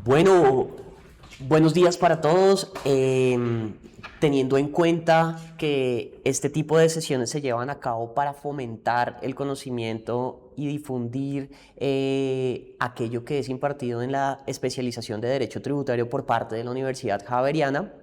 Bueno, buenos días para todos. Teniendo en cuenta que este tipo de sesiones se llevan a cabo para fomentar el conocimiento y difundir aquello que es impartido en la especialización de Derecho Tributario por parte de la Universidad Javeriana,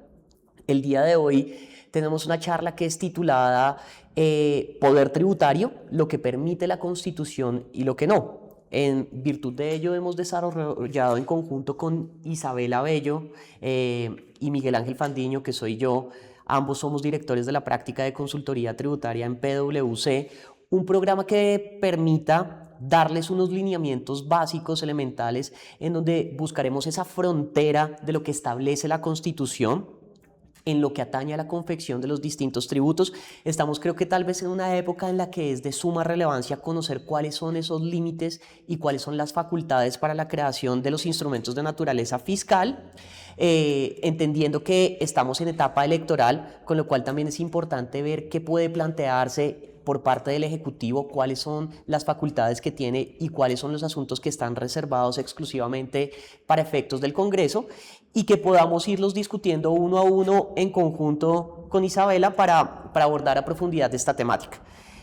el día de hoy tenemos una charla que es titulada Poder Tributario, lo que permite la Constitución y lo que no. En virtud de ello hemos desarrollado en conjunto con Isabela Bello y Miguel Ángel Fandiño, que soy yo, ambos somos directores de la práctica de consultoría tributaria en PwC, un programa que permita darles unos lineamientos básicos, elementales, en donde buscaremos esa frontera de lo que establece la Constitución en lo que atañe a la confección de los distintos tributos. Estamos, creo que tal vez en una época en la que es de suma relevancia conocer cuáles son esos límites y cuáles son las facultades para la creación de los instrumentos de naturaleza fiscal, entendiendo que estamos en etapa electoral, con lo cual también es importante ver qué puede plantearse por parte del Ejecutivo, cuáles son las facultades que tiene y cuáles son los asuntos que están reservados exclusivamente para efectos del Congreso, y que podamos irlos discutiendo uno a uno en conjunto con Isabela para abordar a profundidad esta temática.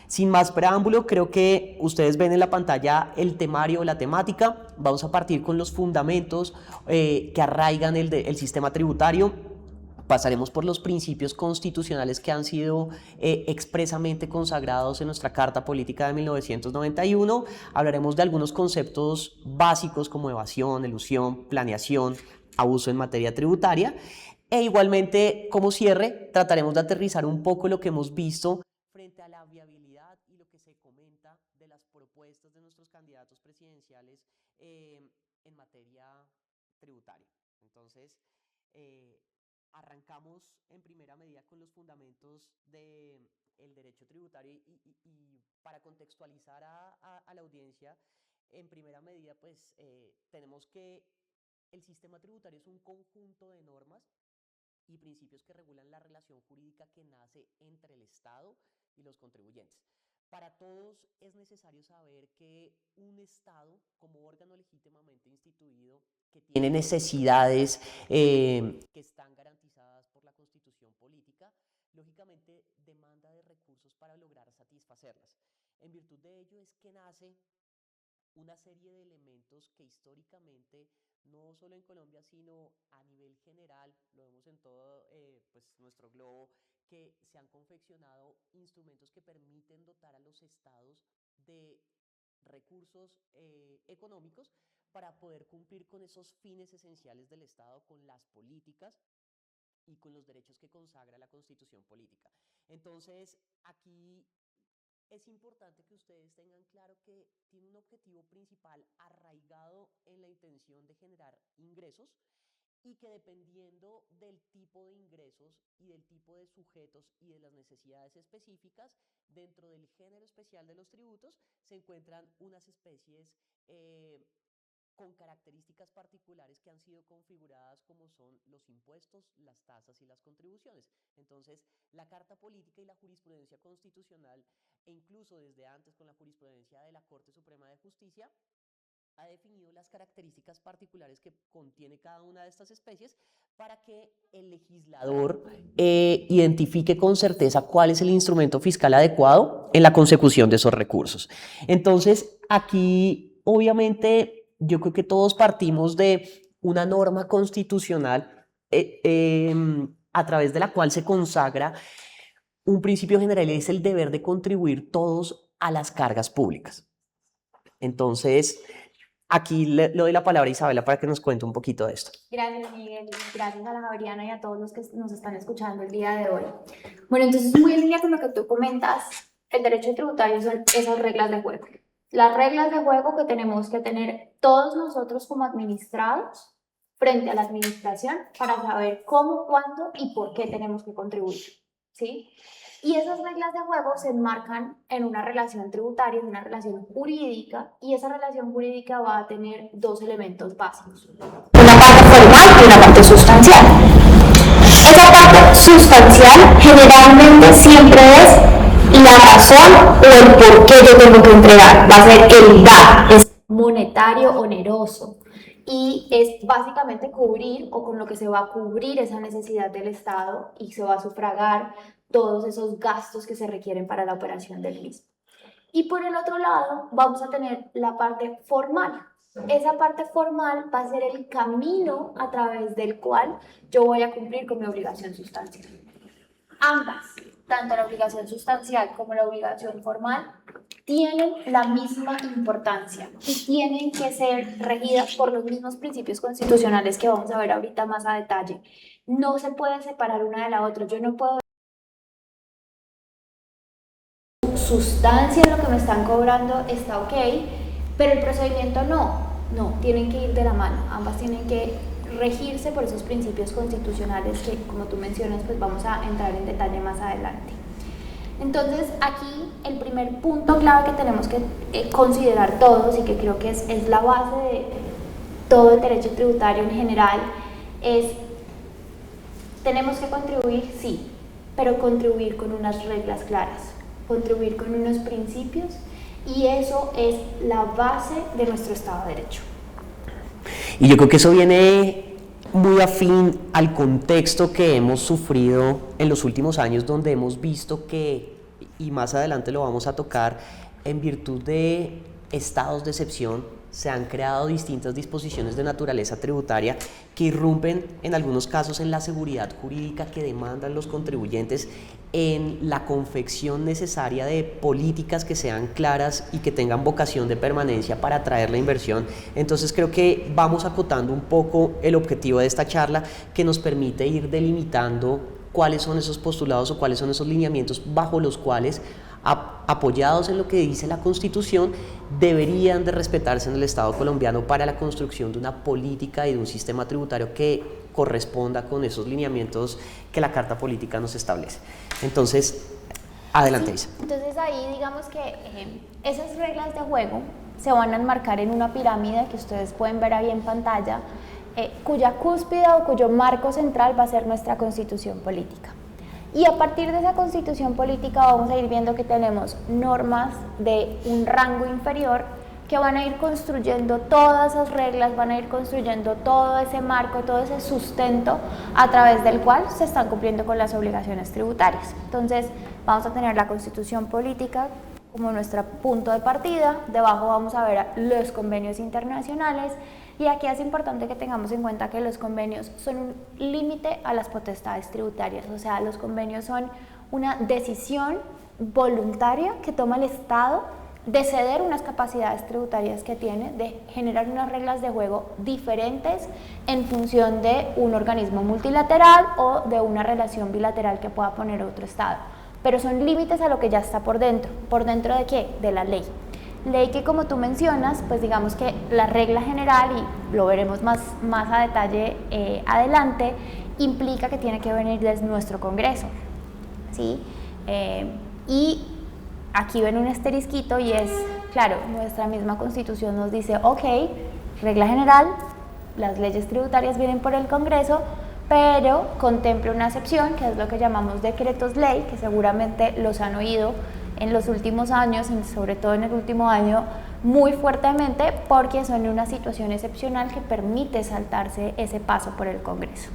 Sin más preámbulo, creo que ustedes ven en la pantalla el temario, la temática. Vamos a partir con los fundamentos que arraigan el sistema tributario. Pasaremos por los principios constitucionales que han sido expresamente consagrados en nuestra Carta Política de 1991. Hablaremos de algunos conceptos básicos como evasión, elusión, planeación, abuso en materia tributaria. E igualmente, como cierre, trataremos de aterrizar un poco lo que hemos visto frente a la viabilidad y lo que se comenta de las propuestas de nuestros candidatos presidenciales en materia tributaria. Entonces, arrancamos en primera medida con los fundamentos del derecho tributario y para contextualizar a la audiencia, en primera medida, pues tenemos que el sistema tributario es un conjunto de normas y principios que regulan la relación jurídica que nace entre el Estado y los contribuyentes. Para todos es necesario saber que un Estado, como órgano legítimamente instituido, que tiene necesidades que están garantizadas por la Constitución política, lógicamente demanda de recursos para lograr satisfacerlas. En virtud de ello es que nace una serie de elementos que históricamente, no solo en Colombia, sino a nivel general, lo vemos en todo nuestro globo, que se han confeccionado instrumentos que permiten dotar a los estados de recursos económicos para poder cumplir con esos fines esenciales del Estado, con las políticas y con los derechos que consagra la Constitución política. Entonces, aquí es importante que ustedes tengan claro que tiene un objetivo principal arraigado en la intención de generar ingresos, y que dependiendo del tipo de ingresos y del tipo de sujetos y de las necesidades específicas, dentro del género especial de los tributos se encuentran unas especies con características particulares que han sido configuradas como son los impuestos, las tasas y las contribuciones. Entonces, la Carta Política y la jurisprudencia constitucional, e incluso desde antes con la jurisprudencia de la Corte Suprema de Justicia, ha definido las características particulares que contiene cada una de estas especies para que el legislador identifique con certeza cuál es el instrumento fiscal adecuado en la consecución de esos recursos. Entonces, aquí, obviamente, yo creo que todos partimos de una norma constitucional a través de la cual se consagra un principio general, y es el deber de contribuir todos a las cargas públicas. Entonces, aquí le doy la palabra a Isabela para que nos cuente un poquito de esto. Gracias, Miguel. Gracias a la Javeriana y a todos los que nos están escuchando el día de hoy. Bueno, entonces, muy en línea con lo que tú comentas, el derecho tributario son esas reglas de juego. Las reglas de juego que tenemos que tener todos nosotros como administrados frente a la administración para saber cómo, cuándo y por qué tenemos que contribuir, ¿sí? Y esas reglas de juego se enmarcan en una relación tributaria, en una relación jurídica, y esa relación jurídica va a tener dos elementos básicos: una parte formal y una parte sustancial. Esa parte sustancial generalmente siempre es la razón o el por qué yo tengo que entregar. Va a ser el DAT, es monetario oneroso. y es básicamente cubrir o con lo que se va a cubrir esa necesidad del Estado y se va a sufragar todos esos gastos que se requieren para la operación del mismo. Y por el otro lado vamos a tener la parte formal. Esa parte formal va a ser el camino a través del cual yo voy a cumplir con mi obligación sustancial. Ambas, tanto la obligación sustancial como la obligación formal, tienen la misma importancia y tienen que ser regidas por los mismos principios constitucionales que vamos a ver ahorita más a detalle. No se puede separar una de la otra. Yo no puedo sustancia en lo que me están cobrando está ok, pero el procedimiento no, tienen que ir de la mano, ambas tienen que regirse por esos principios constitucionales que, como tú mencionas, pues vamos a entrar en detalle más adelante. Entonces, aquí el primer punto clave que tenemos que considerar todos, y que creo que es la base de todo el derecho tributario en general, es: tenemos que contribuir, sí, pero contribuir con unas reglas claras, contribuir con unos principios, y eso es la base de nuestro Estado de Derecho. Y yo creo que eso viene muy afín al contexto que hemos sufrido en los últimos años, donde hemos visto que, y más adelante lo vamos a tocar, en virtud de estados de excepción, se han creado distintas disposiciones de naturaleza tributaria que irrumpen en algunos casos en la seguridad jurídica que demandan los contribuyentes, en la confección necesaria de políticas que sean claras y que tengan vocación de permanencia para atraer la inversión. Entonces creo que vamos acotando un poco el objetivo de esta charla, que nos permite ir delimitando cuáles son esos postulados o cuáles son esos lineamientos bajo los cuales, apoyados en lo que dice la Constitución, deberían de respetarse en el Estado colombiano para la construcción de una política y de un sistema tributario que corresponda con esos lineamientos que la Carta Política nos establece. Entonces, adelante, Isa. Entonces ahí digamos que esas reglas de juego se van a enmarcar en una pirámide que ustedes pueden ver ahí en pantalla, cuya cúspide o cuyo marco central va a ser nuestra Constitución Política. Y a partir de esa Constitución Política vamos a ir viendo que tenemos normas de un rango inferior que van a ir construyendo todas esas reglas, van a ir construyendo todo ese marco, todo ese sustento a través del cual se están cumpliendo con las obligaciones tributarias. Entonces vamos a tener la Constitución Política como nuestro punto de partida, debajo vamos a ver los convenios internacionales, y aquí es importante que tengamos en cuenta que los convenios son un límite a las potestades tributarias, o sea, los convenios son una decisión voluntaria que toma el Estado de ceder unas capacidades tributarias que tiene, de generar unas reglas de juego diferentes en función de un organismo multilateral o de una relación bilateral que pueda poner otro Estado. Pero son límites a lo que ya está por dentro. ¿Por dentro de qué? De la ley. Ley que, como tú mencionas, pues digamos que la regla general, y lo veremos más a detalle adelante, implica que tiene que venir desde nuestro Congreso, ¿sí? Y aquí ven un asterisquito y es, claro, nuestra misma Constitución nos dice, ok, regla general, las leyes tributarias vienen por el Congreso, pero contempla una excepción, que es lo que llamamos decretos ley, que seguramente los han oído en los últimos años, y sobre todo en el último año, muy fuertemente, porque son una situación excepcional que permite saltarse ese paso por el Congreso.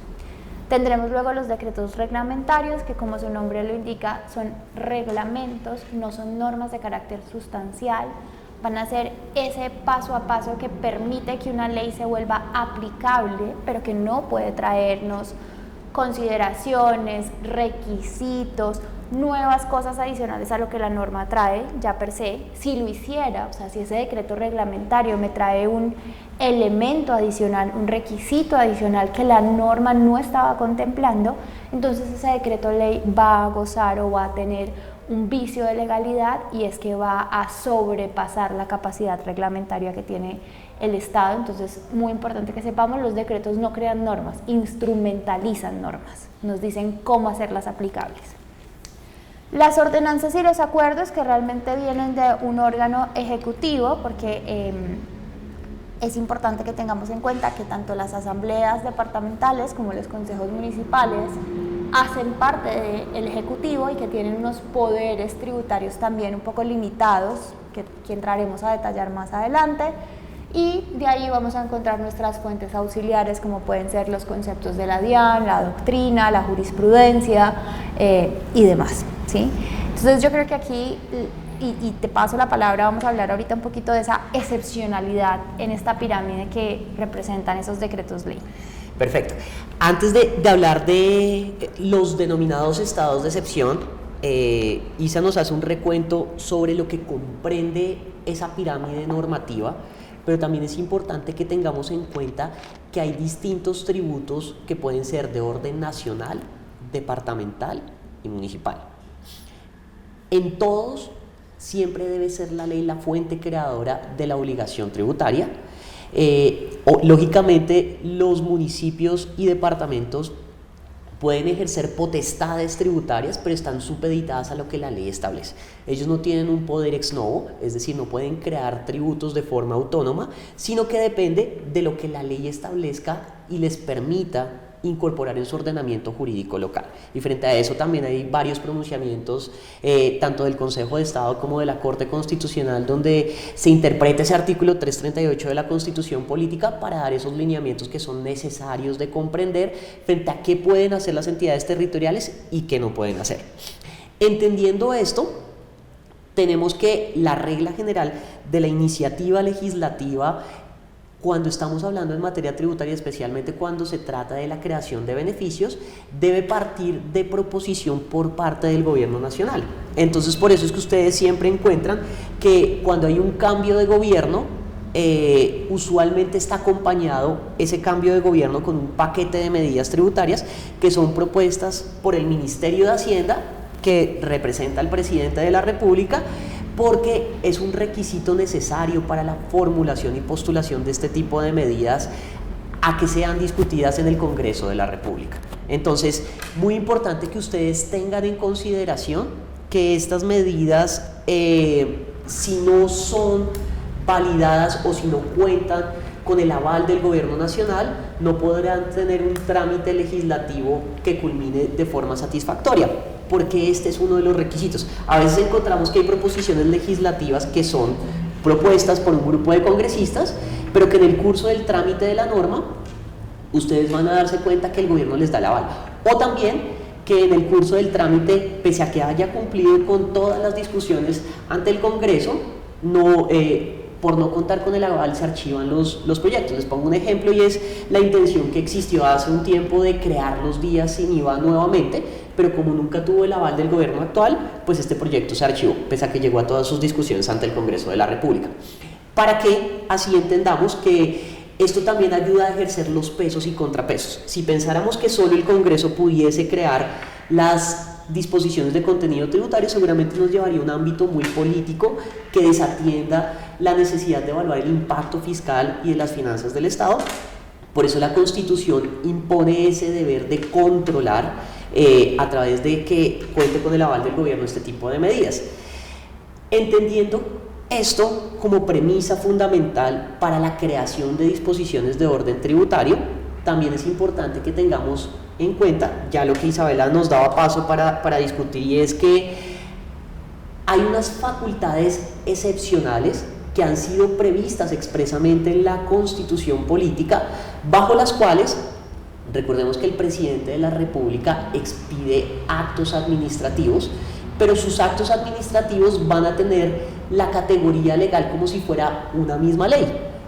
Tendremos luego los decretos reglamentarios, que, como su nombre lo indica, son reglamentos, no son normas de carácter sustancial, van a ser ese paso a paso que permite que una ley se vuelva aplicable, pero que no puede traernos consideraciones, requisitos, nuevas cosas adicionales a lo que la norma trae ya per se. Si lo hiciera, o sea, si ese decreto reglamentario me trae un elemento adicional, un requisito adicional que la norma no estaba contemplando, entonces ese decreto ley va a gozar o va a tener un vicio de legalidad, y es que va a sobrepasar la capacidad reglamentaria que tiene el Estado. Entonces, muy importante que sepamos, los decretos no crean normas, instrumentalizan normas, nos dicen cómo hacerlas aplicables. Las ordenanzas y los acuerdos, que realmente vienen de un órgano ejecutivo, porque es importante que tengamos en cuenta que tanto las asambleas departamentales como los consejos municipales hacen parte del Ejecutivo y que tienen unos poderes tributarios también un poco limitados, que entraremos a detallar más adelante. y de ahí vamos a encontrar nuestras fuentes auxiliares como pueden ser los conceptos de la DIAN, la doctrina, la jurisprudencia y demás, ¿sí? Entonces yo creo que aquí, y te paso la palabra, vamos a hablar ahorita un poquito de esa excepcionalidad en esta pirámide que representan esos decretos ley. Perfecto. Antes de hablar de los denominados estados de excepción, Isa nos hace un recuento sobre lo que comprende esa pirámide normativa, pero también es importante que tengamos en cuenta que hay distintos tributos que pueden ser de orden nacional, departamental y municipal. En todos siempre debe ser la ley la fuente creadora de la obligación tributaria. Lógicamente los municipios y departamentos pueden ejercer potestades tributarias, pero están supeditadas a lo que la ley establece. Ellos no tienen un poder ex novo, es decir, no pueden crear tributos de forma autónoma, sino que depende de lo que la ley establezca y les permita incorporar en su ordenamiento jurídico local. Y frente a eso también hay varios pronunciamientos, tanto del Consejo de Estado como de la Corte Constitucional, donde se interpreta ese artículo 338 de la Constitución Política para dar esos lineamientos que son necesarios de comprender frente a qué pueden hacer las entidades territoriales y qué no pueden hacer. Entendiendo esto, tenemos que la regla general de la iniciativa legislativa, cuando estamos hablando en materia tributaria, especialmente cuando se trata de la creación de beneficios, debe partir de proposición por parte del gobierno nacional. Entonces, por eso es que ustedes siempre encuentran que cuando hay un cambio de gobierno, usualmente está acompañado ese cambio de gobierno con un paquete de medidas tributarias que son propuestas por el Ministerio de Hacienda, que representa al presidente de la República, porque es un requisito necesario para la formulación y postulación de este tipo de medidas a que sean discutidas en el Congreso de la República. Entonces, muy importante que ustedes tengan en consideración que estas medidas, si no son validadas o si no cuentan con el aval del gobierno nacional, no podrán tener un trámite legislativo que culmine de forma satisfactoria, porque este es uno de los requisitos. A veces encontramos que hay proposiciones legislativas que son propuestas por un grupo de congresistas, pero que en el curso del trámite de la norma, ustedes van a darse cuenta que el gobierno les da el aval. O también que en el curso del trámite, pese a que haya cumplido con todas las discusiones ante el Congreso, por no contar con el aval se archivan los proyectos. Les pongo un ejemplo y es la intención que existió hace un tiempo de crear los días sin IVA nuevamente, pero como nunca tuvo el aval del gobierno actual, pues este proyecto se archivó, pese a que llegó a todas sus discusiones ante el Congreso de la República. Para que así entendamos que esto también ayuda a ejercer los pesos y contrapesos. Si pensáramos que solo el Congreso pudiese crear las disposiciones de contenido tributario, seguramente nos llevaría a un ámbito muy político que desatienda la necesidad de evaluar el impacto fiscal y de las finanzas del Estado. Por eso la Constitución impone ese deber de controlar a través de que cuente con el aval del gobierno este tipo de medidas. Entendiendo esto como premisa fundamental para la creación de disposiciones de orden tributario, también es importante que tengamos en cuenta, ya lo que Isabela nos daba paso para discutir, y es que hay unas facultades excepcionales que han sido previstas expresamente en la Constitución Política, bajo las cuales, recordemos que el presidente de la República expide actos administrativos, pero sus actos administrativos van a tener la categoría legal como si fuera una misma ley,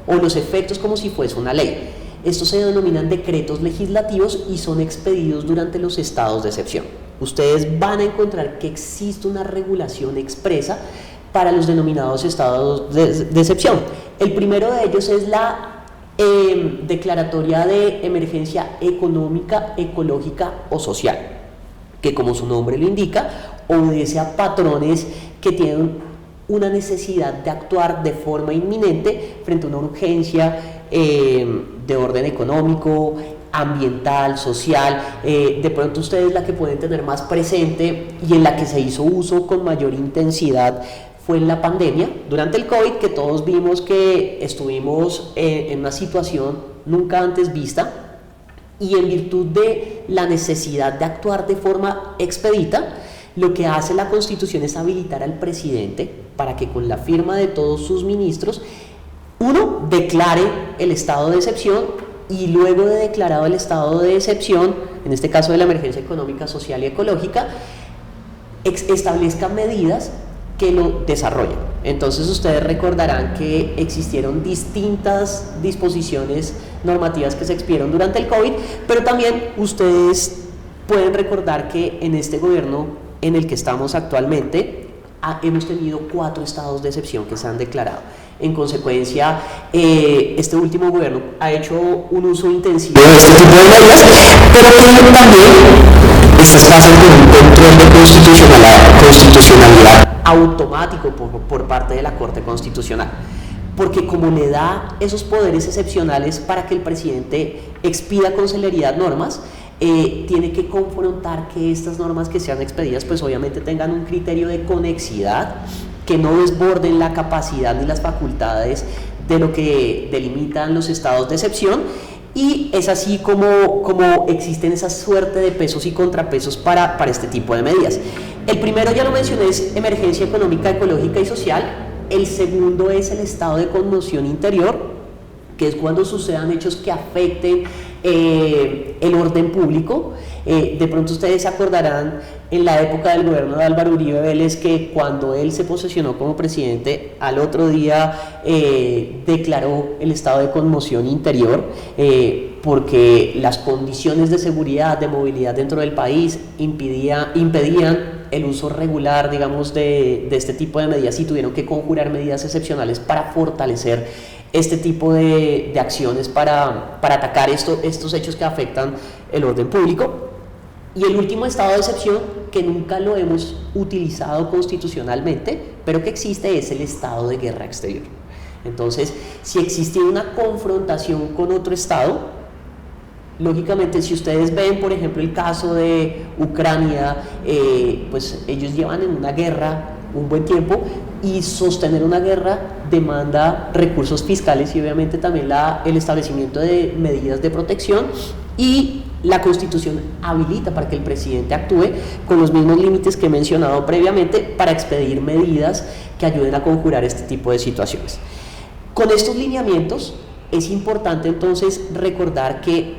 o los efectos como si fuese una ley. Estos se denominan decretos legislativos y son expedidos durante los estados de excepción. Ustedes van a encontrar que existe una regulación expresa para los denominados estados de excepción. El primero de ellos es la declaratoria de emergencia económica, ecológica o social, que como su nombre lo indica, obedece a patrones que tienen una necesidad de actuar de forma inminente frente a una urgencia de orden económico, ambiental, social. De pronto ustedes la que pueden tener más presente y en la que se hizo uso con mayor intensidad fue en la pandemia, durante el COVID, que todos vimos que estuvimos en una situación nunca antes vista, y en virtud de la necesidad de actuar de forma expedita, lo que hace la Constitución es habilitar al presidente para que con la firma de todos sus ministros Uno, declare el estado de excepción y luego de declarado el estado de excepción, en este caso de la emergencia económica, social y ecológica, establezca medidas que lo desarrollen. Entonces ustedes recordarán que existieron distintas disposiciones normativas que se expidieron durante el COVID, pero también ustedes pueden recordar que en este gobierno en el que estamos actualmente hemos tenido 4 estados de excepción que se han declarado. En consecuencia, este último gobierno ha hecho un uso intensivo de este tipo de medidas, pero que también estas pasan por un control de constitucionalidad automático por parte de la Corte Constitucional, porque como le da esos poderes excepcionales para que el presidente expida con celeridad normas, tiene que confrontar que estas normas que sean expedidas pues obviamente tengan un criterio de conexidad, que no desborden la capacidad ni las facultades de lo que delimitan los estados de excepción, y es así como existen esa suerte de pesos y contrapesos para este tipo de medidas. El primero, ya lo mencioné, es emergencia económica, ecológica y social. El segundo es el estado de conmoción interior, que es cuando sucedan hechos que afecten el orden público. De pronto ustedes se acordarán en la época del gobierno de Álvaro Uribe Vélez que cuando él se posesionó como presidente, al otro día declaró el estado de conmoción interior porque las condiciones de seguridad, de movilidad dentro del país impedían el uso regular, digamos, de este tipo de medidas, y tuvieron que conjurar medidas excepcionales para fortalecer este tipo de acciones para atacar estos hechos que afectan el orden público. Y el último estado de excepción, que nunca lo hemos utilizado constitucionalmente, pero que existe, es el estado de guerra exterior. Entonces, si existe una confrontación con otro estado, lógicamente, si ustedes ven, por ejemplo, el caso de Ucrania, pues ellos llevan en una guerra un buen tiempo, y sostener una guerra demanda recursos fiscales y obviamente también el establecimiento de medidas de protección, y la Constitución habilita para que el presidente actúe con los mismos límites que he mencionado previamente para expedir medidas que ayuden a conjurar este tipo de situaciones. Con estos lineamientos es importante entonces recordar que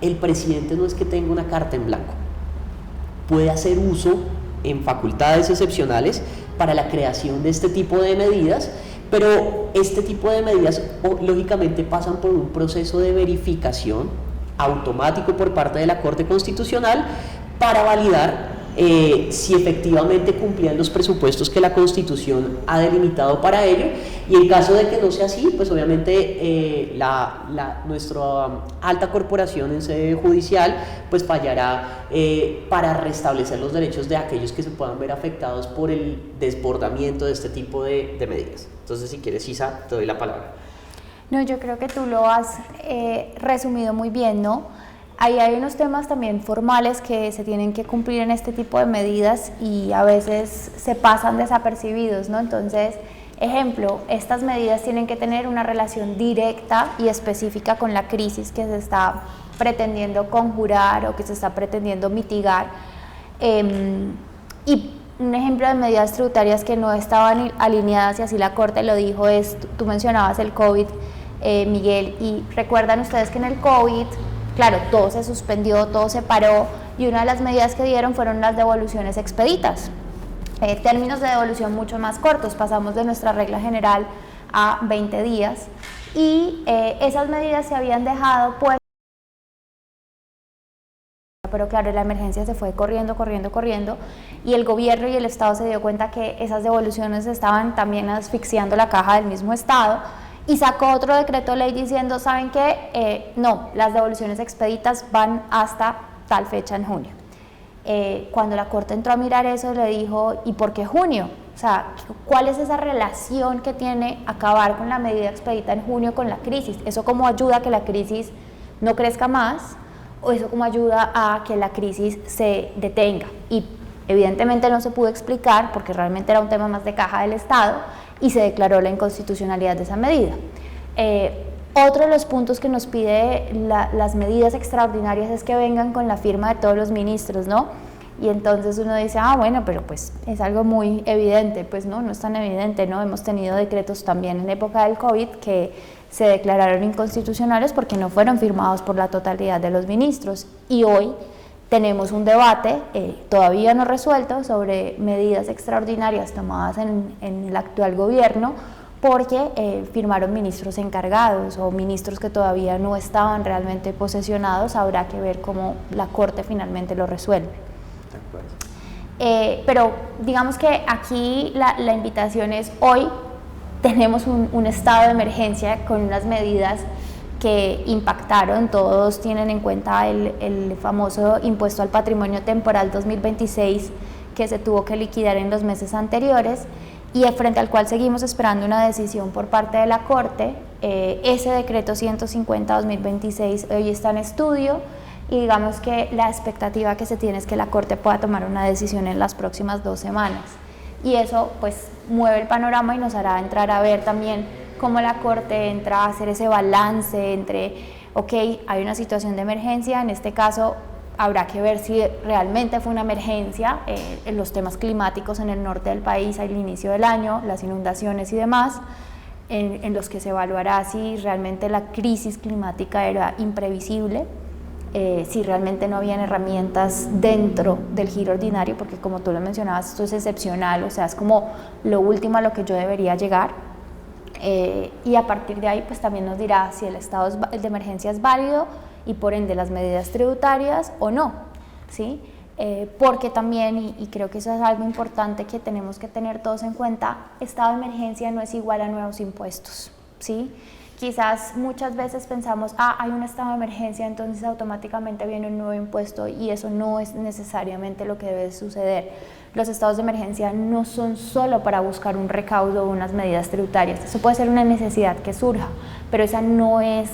el presidente no es que tenga una carta en blanco, puede hacer uso en facultades excepcionales para la creación de este tipo de medidas, pero este tipo de medidas lógicamente pasan por un proceso de verificación automático por parte de la Corte Constitucional para validar si efectivamente cumplían los presupuestos que la Constitución ha delimitado para ello, y en caso de que no sea así, pues obviamente nuestra alta corporación en sede judicial pues fallará para restablecer los derechos de aquellos que se puedan ver afectados por el desbordamiento de este tipo de medidas. Entonces, si quieres, Isa, te doy la palabra. No, yo creo que tú lo has resumido muy bien, ¿no? Ahí hay unos temas también formales que se tienen que cumplir en este tipo de medidas y a veces se pasan desapercibidos, ¿no? Entonces, ejemplo, estas medidas tienen que tener una relación directa y específica con la crisis que se está pretendiendo conjurar o que se está pretendiendo mitigar. Y un ejemplo de medidas tributarias que no estaban alineadas, y así la Corte lo dijo, es, tú mencionabas el COVID, Miguel, y recuerdan ustedes que en el COVID, claro, todo se suspendió, todo se paró, y una de las medidas que dieron fueron las devoluciones expeditas. Términos de devolución mucho más cortos, pasamos de nuestra regla general a 20 días, y esas medidas se habían dejado pues, pero claro, la emergencia se fue corriendo, y el gobierno y el Estado se dio cuenta que esas devoluciones estaban también asfixiando la caja del mismo Estado, y sacó otro decreto ley diciendo, ¿saben qué? No, las devoluciones expeditas van hasta tal fecha en junio. Cuando la Corte entró a mirar eso, le dijo, ¿y por qué junio? O sea, ¿cuál es esa relación que tiene acabar con la medida expedita en junio con la crisis? ¿Eso cómo ayuda a que la crisis no crezca más? ¿O eso cómo ayuda a que la crisis se detenga? Y evidentemente no se pudo explicar porque realmente era un tema más de caja del Estado, y se declaró la inconstitucionalidad de esa medida. Otro de los puntos que nos pide las medidas extraordinarias es que vengan con la firma de todos los ministros, ¿no? Y entonces uno dice, ah, bueno, pero pues es algo muy evidente. Pues no, no es tan evidente, ¿no? Hemos tenido decretos también en época del COVID que se declararon inconstitucionales porque no fueron firmados por la totalidad de los ministros. Y hoy tenemos un debate todavía no resuelto sobre medidas extraordinarias tomadas en el actual gobierno porque firmaron ministros encargados o ministros que todavía no estaban realmente posesionados. Habrá que ver cómo la Corte finalmente lo resuelve. Pero digamos que aquí la invitación es: hoy tenemos un estado de emergencia con unas medidas que impactaron. Todos tienen en cuenta el famoso impuesto al patrimonio temporal 2026 que se tuvo que liquidar en los meses anteriores y frente al cual seguimos esperando una decisión por parte de la Corte. Ese decreto 150-2026 hoy está en estudio y digamos que la expectativa que se tiene es que la Corte pueda tomar una decisión en las próximas 2 semanas. Y eso pues mueve el panorama y nos hará entrar a ver también cómo la Corte entra a hacer ese balance entre, ok, hay una situación de emergencia, en este caso habrá que ver si realmente fue una emergencia, en los temas climáticos en el norte del país al inicio del año, las inundaciones y demás, en los que se evaluará si realmente la crisis climática era imprevisible, si realmente no habían herramientas dentro del giro ordinario, porque como tú lo mencionabas, esto es excepcional, o sea, es como lo último a lo que yo debería llegar. Y a partir de ahí pues también nos dirá si el estado de emergencia es válido y por ende las medidas tributarias o no, ¿sí? Porque también, y creo que eso es algo importante que tenemos que tener todos en cuenta, estado de emergencia no es igual a nuevos impuestos, ¿sí? Quizás muchas veces pensamos, hay un estado de emergencia, entonces automáticamente viene un nuevo impuesto, y eso no es necesariamente lo que debe suceder. Los estados de emergencia no son solo para buscar un recaudo o unas medidas tributarias. Eso puede ser una necesidad que surja, pero esa no es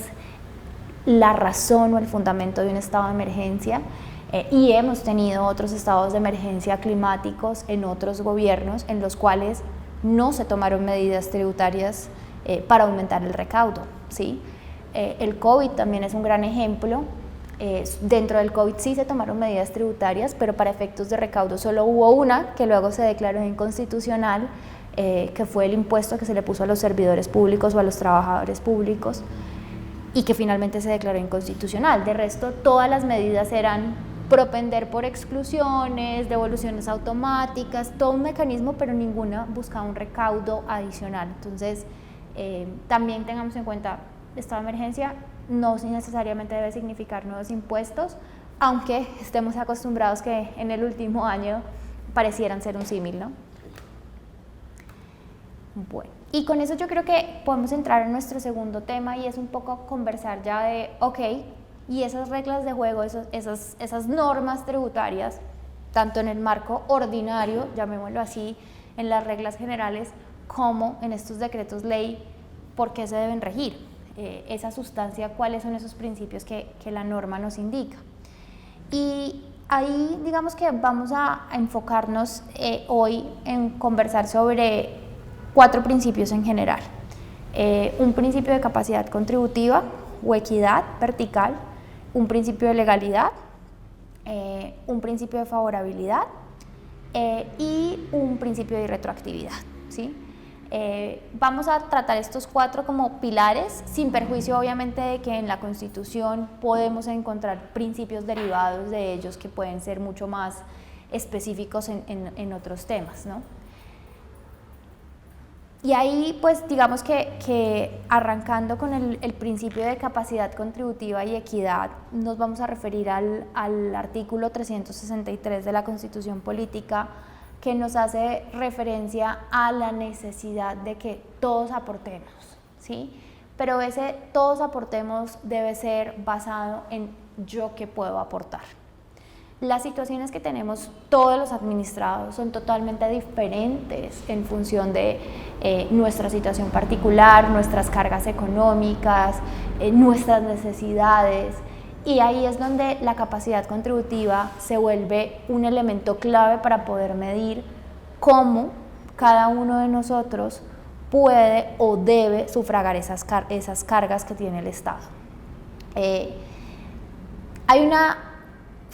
la razón o el fundamento de un estado de emergencia. Y hemos tenido otros estados de emergencia climáticos en otros gobiernos en los cuales no se tomaron medidas tributarias para aumentar el recaudo, ¿sí? El COVID también es un gran ejemplo. Dentro del COVID sí se tomaron medidas tributarias, pero para efectos de recaudo solo hubo una que luego se declaró inconstitucional, que fue el impuesto que se le puso a los servidores públicos o a los trabajadores públicos, y que finalmente se declaró inconstitucional. De resto, todas las medidas eran propender por exclusiones, devoluciones automáticas, todo un mecanismo, pero ninguna buscaba un recaudo adicional. Entonces, también tengamos en cuenta, estado de emergencia no necesariamente debe significar nuevos impuestos, aunque estemos acostumbrados que en el último año parecieran ser un símil, ¿no? Bueno, y con eso yo creo que podemos entrar en nuestro segundo tema, y es un poco conversar ya de, ok, y esas reglas de juego, esas normas tributarias, tanto en el marco ordinario, llamémoslo así, en las reglas generales, como en estos decretos ley, ¿por qué se deben regir? Esa sustancia, ¿cuáles son esos principios que la norma nos indica? Y ahí digamos que vamos a enfocarnos hoy en conversar sobre 4 principios en general. Un principio de capacidad contributiva o equidad vertical, un principio de legalidad, un principio de favorabilidad y un principio de retroactividad, ¿sí? Vamos a tratar estos 4 como pilares, sin perjuicio obviamente de que en la Constitución podemos encontrar principios derivados de ellos que pueden ser mucho más específicos en otros temas, ¿no? Y ahí pues digamos que arrancando con el principio de capacidad contributiva y equidad, nos vamos a referir al artículo 363 de la Constitución Política, que nos hace referencia a la necesidad de que todos aportemos, ¿sí? Pero ese todos aportemos debe ser basado en yo qué puedo aportar. Las situaciones que tenemos todos los administrados son totalmente diferentes en función de nuestra situación particular, nuestras cargas económicas, nuestras necesidades. Y ahí es donde la capacidad contributiva se vuelve un elemento clave para poder medir cómo cada uno de nosotros puede o debe sufragar esas cargas que tiene el Estado. Hay una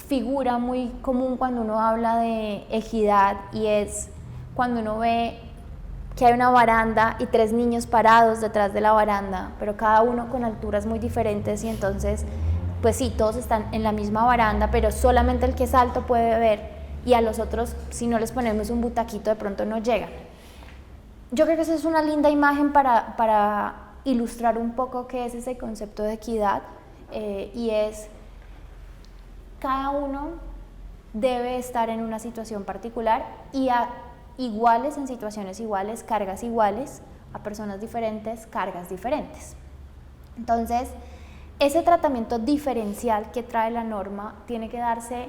figura muy común cuando uno habla de equidad, y es cuando uno ve que hay una baranda y 3 niños parados detrás de la baranda, pero cada uno con alturas muy diferentes, y entonces, pues sí, todos están en la misma baranda, pero solamente el que es alto puede ver, y a los otros, si no les ponemos un butaquito, de pronto no llegan. Yo creo que esa es una linda imagen para ilustrar un poco qué es ese concepto de equidad, y es: cada uno debe estar en una situación particular y a iguales, en situaciones iguales, cargas iguales, a personas diferentes, cargas diferentes. Entonces, ese tratamiento diferencial que trae la norma tiene que darse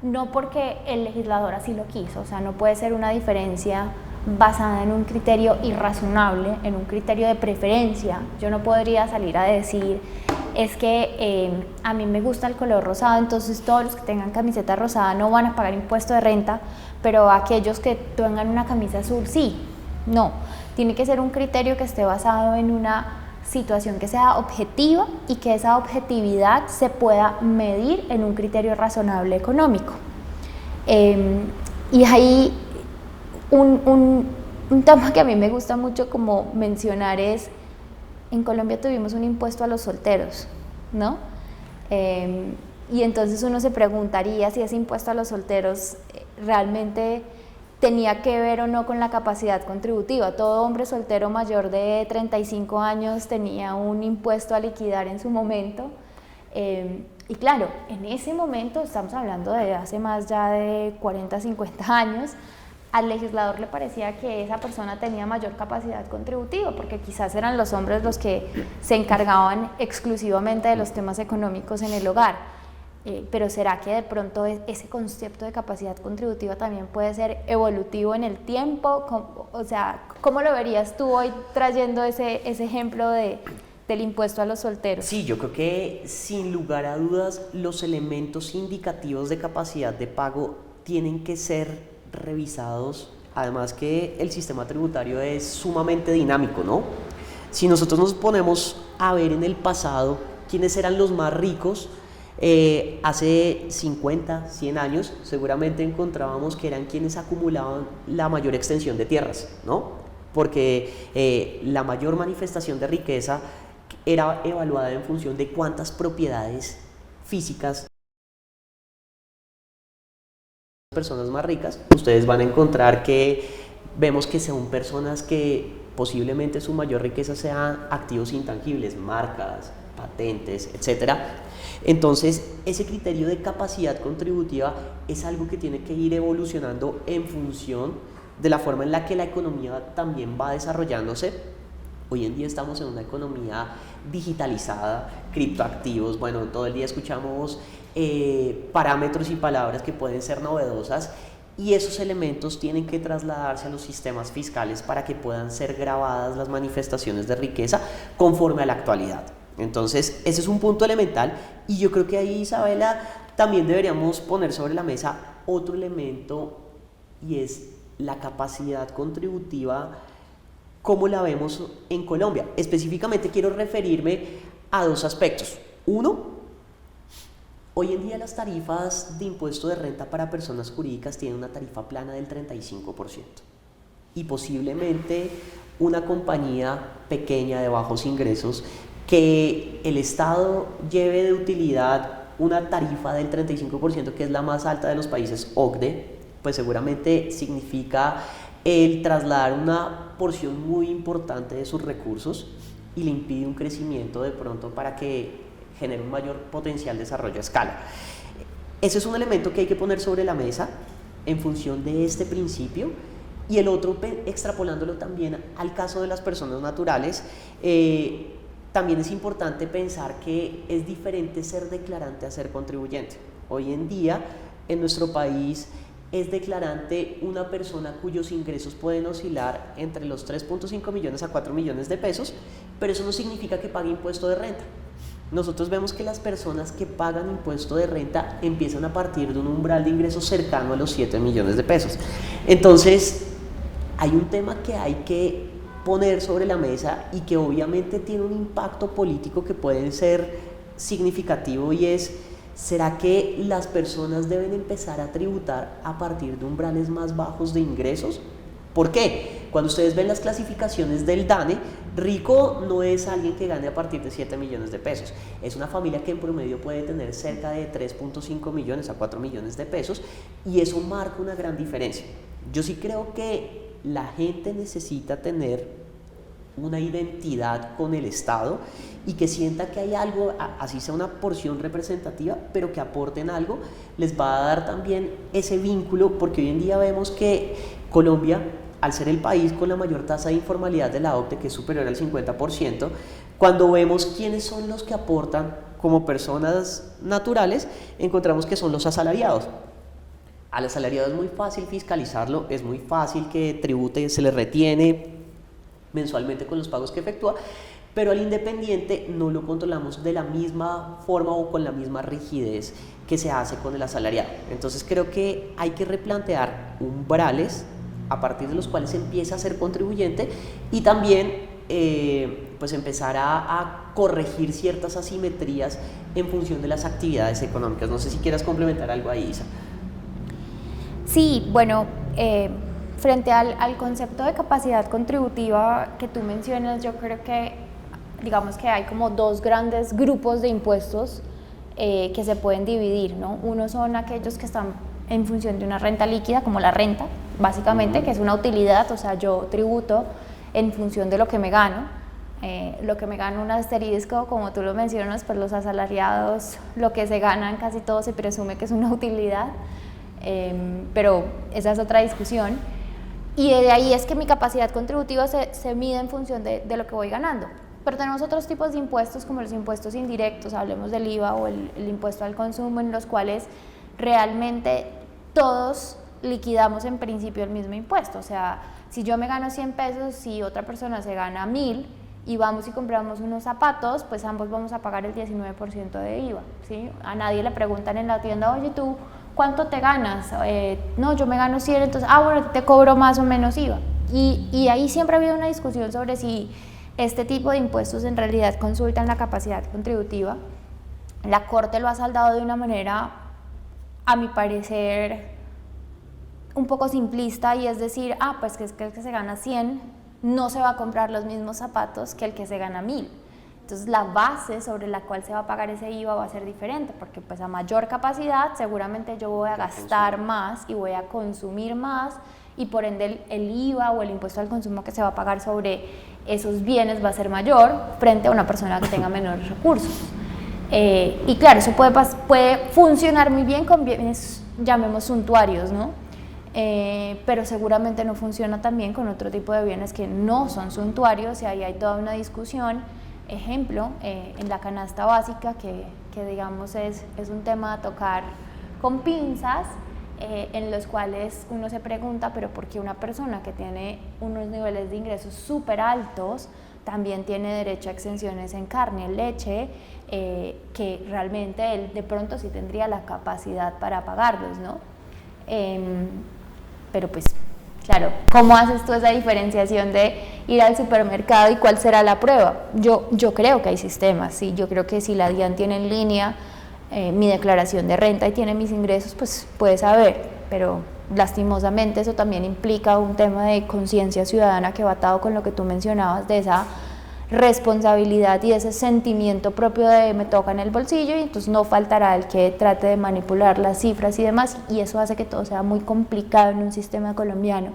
no porque el legislador así lo quiso, o sea, no puede ser una diferencia basada en un criterio irrazonable, en un criterio de preferencia. Yo no podría salir a decir: es que a mí me gusta el color rosado, entonces todos los que tengan camiseta rosada no van a pagar impuesto de renta, pero aquellos que tengan una camisa azul sí. No, tiene que ser un criterio que esté basado en una situación que sea objetiva y que esa objetividad se pueda medir en un criterio razonable económico. Y ahí un tema que a mí me gusta mucho como mencionar es: en Colombia tuvimos un impuesto a los solteros, ¿no? Y entonces uno se preguntaría si ese impuesto a los solteros realmente tenía que ver o no con la capacidad contributiva. Todo hombre soltero mayor de 35 años tenía un impuesto a liquidar en su momento. Y claro, en ese momento, estamos hablando de hace más ya de 40, 50 años, al legislador le parecía que esa persona tenía mayor capacidad contributiva, porque quizás eran los hombres los que se encargaban exclusivamente de los temas económicos en el hogar. Pero ¿será que de pronto ese concepto de capacidad contributiva también puede ser evolutivo en el tiempo? O sea, ¿cómo lo verías tú hoy trayendo ese ejemplo del impuesto a los solteros? Sí, yo creo que sin lugar a dudas los elementos indicativos de capacidad de pago tienen que ser revisados, además que el sistema tributario es sumamente dinámico, ¿no? Si nosotros nos ponemos a ver en el pasado quiénes eran los más ricos, hace 50, 100 años, seguramente encontrábamos que eran quienes acumulaban la mayor extensión de tierras, ¿no? Porque la mayor manifestación de riqueza era evaluada en función de cuántas propiedades físicas personas más ricas. Ustedes van a encontrar que vemos que son personas que posiblemente su mayor riqueza sean activos intangibles, marcas, patentes, etcétera. Entonces, ese criterio de capacidad contributiva es algo que tiene que ir evolucionando en función de la forma en la que la economía también va desarrollándose. Hoy en día estamos en una economía digitalizada, criptoactivos, bueno, todo el día escuchamos parámetros y palabras que pueden ser novedosas, y esos elementos tienen que trasladarse a los sistemas fiscales para que puedan ser grabadas las manifestaciones de riqueza conforme a la actualidad. Entonces, ese es un punto elemental, y yo creo que ahí, Isabela, también deberíamos poner sobre la mesa otro elemento, y es la capacidad contributiva, cómo la vemos en Colombia. Específicamente quiero referirme a dos aspectos. Uno, hoy en día las tarifas de impuesto de renta para personas jurídicas tienen una tarifa plana del 35%, y posiblemente una compañía pequeña de bajos ingresos que el Estado lleve de utilidad una tarifa del 35%, que es la más alta de los países OCDE, pues seguramente significa el trasladar una porción muy importante de sus recursos, y le impide un crecimiento de pronto para que genere un mayor potencial desarrollo a escala. Ese es un elemento que hay que poner sobre la mesa en función de este principio. Y el otro, extrapolándolo también al caso de las personas naturales, también es importante pensar que es diferente ser declarante a ser contribuyente. Hoy en día, en nuestro país, es declarante una persona cuyos ingresos pueden oscilar entre los 3.5 millones a 4 millones de pesos, pero eso no significa que pague impuesto de renta. Nosotros vemos que las personas que pagan impuesto de renta empiezan a partir de un umbral de ingresos cercano a los 7 millones de pesos. Entonces, hay un tema que hay que poner sobre la mesa y que obviamente tiene un impacto político que puede ser significativo, y es ¿Será que las personas deben empezar a tributar a partir de umbrales más bajos de ingresos? ¿Por qué? Cuando ustedes ven las clasificaciones del DANE, rico no es alguien que gane a partir de 7 millones de pesos. Es una familia que en promedio puede tener cerca de 3.5 millones a 4 millones de pesos, y eso marca una gran diferencia. Yo sí creo que la gente necesita tener una identidad con el Estado y que sienta que hay algo, así sea una porción representativa, pero que aporten algo, les va a dar también ese vínculo, porque hoy en día vemos que Colombia, al ser el país con la mayor tasa de informalidad de la OCDE, que es superior al 50%, cuando vemos quiénes son los que aportan como personas naturales, encontramos que son los asalariados. Al asalariado es muy fácil fiscalizarlo, es muy fácil que tribute, se le retiene mensualmente con los pagos que efectúa, pero al independiente no lo controlamos de la misma forma o con la misma rigidez que se hace con el asalariado. Entonces creo que hay que replantear umbrales a partir de los cuales empieza a ser contribuyente, y también pues empezar a corregir ciertas asimetrías en función de las actividades económicas. No sé si quieras complementar algo ahí, Isa. Sí, bueno, frente al concepto de capacidad contributiva que tú mencionas, yo creo que, digamos que hay como dos grandes grupos de impuestos que se pueden dividir, ¿no? Uno son aquellos que están en función de una renta líquida, como la renta, básicamente, que es una utilidad, o sea, yo tributo en función de lo que me gano. Lo que me gano un asterisco, como tú lo mencionas, pues los asalariados, lo que se ganan casi todo se presume que es una utilidad, pero esa es otra discusión. Y de ahí es que mi capacidad contributiva se mide en función de lo que voy ganando. Pero tenemos otros tipos de impuestos, como los impuestos indirectos, hablemos del IVA o el impuesto al consumo, en los cuales realmente todos liquidamos en principio el mismo impuesto. O sea, si yo me gano 100 pesos, si otra persona se gana 1000 y vamos y compramos unos zapatos, pues ambos vamos a pagar el 19% de IVA, ¿sí? A nadie le preguntan en la tienda, oye, ¿tú cuánto te ganas? No, yo me gano 100, entonces, bueno, te cobro más o menos IVA. Y ahí siempre ha habido una discusión sobre si este tipo de impuestos en realidad consultan la capacidad contributiva. La Corte lo ha saldado de una manera, a mi parecer, un poco simplista, y es decir, pues que el que se gana 100 no se va a comprar los mismos zapatos que el que se gana 1000. Entonces la base sobre la cual se va a pagar ese IVA va a ser diferente, porque pues a mayor capacidad seguramente yo voy a gastar más y voy a consumir más, y por ende el IVA o el impuesto al consumo que se va a pagar sobre esos bienes va a ser mayor frente a una persona que tenga menores recursos. Y claro, eso puede funcionar muy bien con bienes, llamemos suntuarios, ¿no? Pero seguramente no funciona también con otro tipo de bienes que no son suntuarios, y ahí hay toda una discusión. Ejemplo, en la canasta básica, que digamos es un tema a tocar con pinzas, en los cuales uno se pregunta, pero ¿por qué una persona que tiene unos niveles de ingresos súper altos también tiene derecho a exenciones en carne, en leche, que realmente él de pronto sí tendría la capacidad para pagarlos, ¿no? Pero pues, claro, ¿cómo haces tú esa diferenciación de ir al supermercado y cuál será la prueba? Yo creo que hay sistemas, ¿sí? Yo creo que si la DIAN tiene en línea mi declaración de renta y tiene mis ingresos, pues puede saber, pero lastimosamente eso también implica un tema de conciencia ciudadana que va atado con lo que tú mencionabas, de esa responsabilidad y ese sentimiento propio de me toca en el bolsillo, y entonces no faltará el que trate de manipular las cifras y demás, y eso hace que todo sea muy complicado en un sistema colombiano.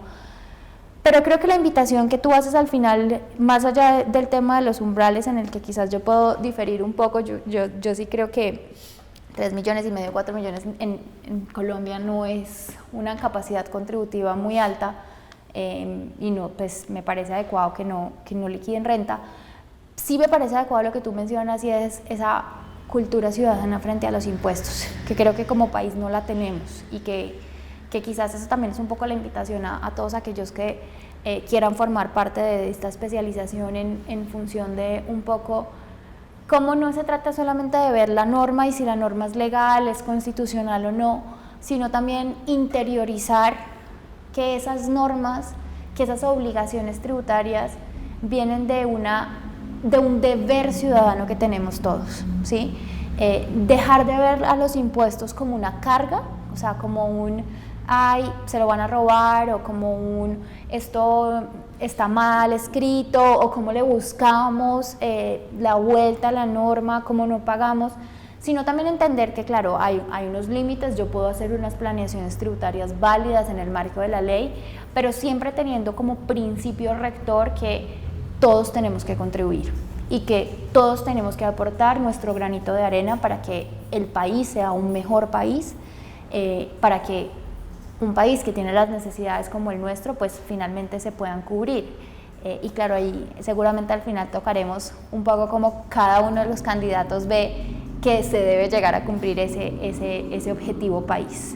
Pero creo que la invitación que tú haces al final, más allá del tema de los umbrales, en el que quizás yo puedo diferir un poco, yo sí creo que 3,5 millones, 4 millones en Colombia no es una capacidad contributiva muy alta, y no, pues me parece adecuado que no liquiden renta. Sí me parece adecuado lo que tú mencionas, y es esa cultura ciudadana frente a los impuestos, que creo que como país no la tenemos, y que quizás eso también es un poco la invitación a todos aquellos que quieran formar parte de esta especialización en función de un poco cómo no se trata solamente de ver la norma y si la norma es legal, es constitucional o no, sino también interiorizar que esas normas, que esas obligaciones tributarias vienen de un deber ciudadano que tenemos todos, ¿sí? dejar de ver a los impuestos como una carga, o sea, como un, ay, se lo van a robar, o como un, esto está mal escrito, o cómo le buscamos la vuelta a la norma, cómo no pagamos, sino también entender que, claro, hay unos límites, yo puedo hacer unas planeaciones tributarias válidas en el marco de la ley, pero siempre teniendo como principio rector que todos tenemos que contribuir y que todos tenemos que aportar nuestro granito de arena para que el país sea un mejor país, para que un país que tiene las necesidades como el nuestro, pues finalmente se puedan cubrir. Y claro, ahí seguramente al final tocaremos un poco como cada uno de los candidatos ve que se debe llegar a cumplir ese objetivo país.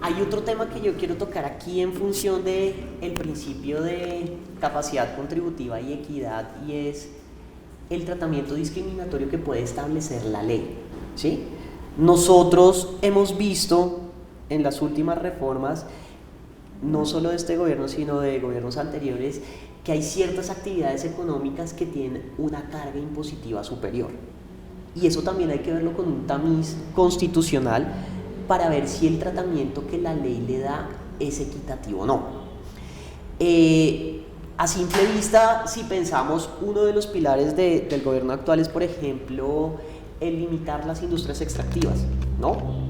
Hay otro tema que yo quiero tocar aquí en función del principio de capacidad contributiva y equidad, y es el tratamiento discriminatorio que puede establecer la ley, ¿sí? Nosotros hemos visto en las últimas reformas, no solo de este gobierno, sino de gobiernos anteriores, que hay ciertas actividades económicas que tienen una carga impositiva superior. Y eso también hay que verlo con un tamiz constitucional para ver si el tratamiento que la ley le da es equitativo o no. A simple vista, si pensamos, uno de los pilares del gobierno actual es, por ejemplo, el limitar las industrias extractivas, ¿no?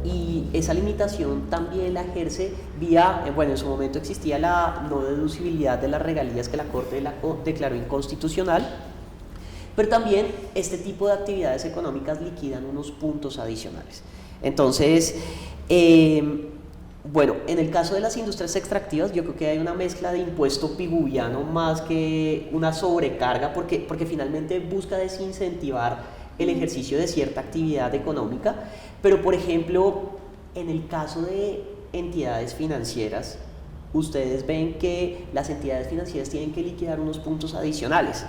Y esa limitación también la ejerce vía, bueno, en su momento existía la no deducibilidad de las regalías que la Corte declaró inconstitucional, pero también este tipo de actividades económicas liquidan unos puntos adicionales. Entonces, bueno, en el caso de las industrias extractivas, yo creo que hay una mezcla de impuesto piguviano más que una sobrecarga, porque finalmente busca desincentivar el ejercicio de cierta actividad económica, pero por ejemplo, en el caso de entidades financieras, ustedes ven que las entidades financieras tienen que liquidar unos puntos adicionales.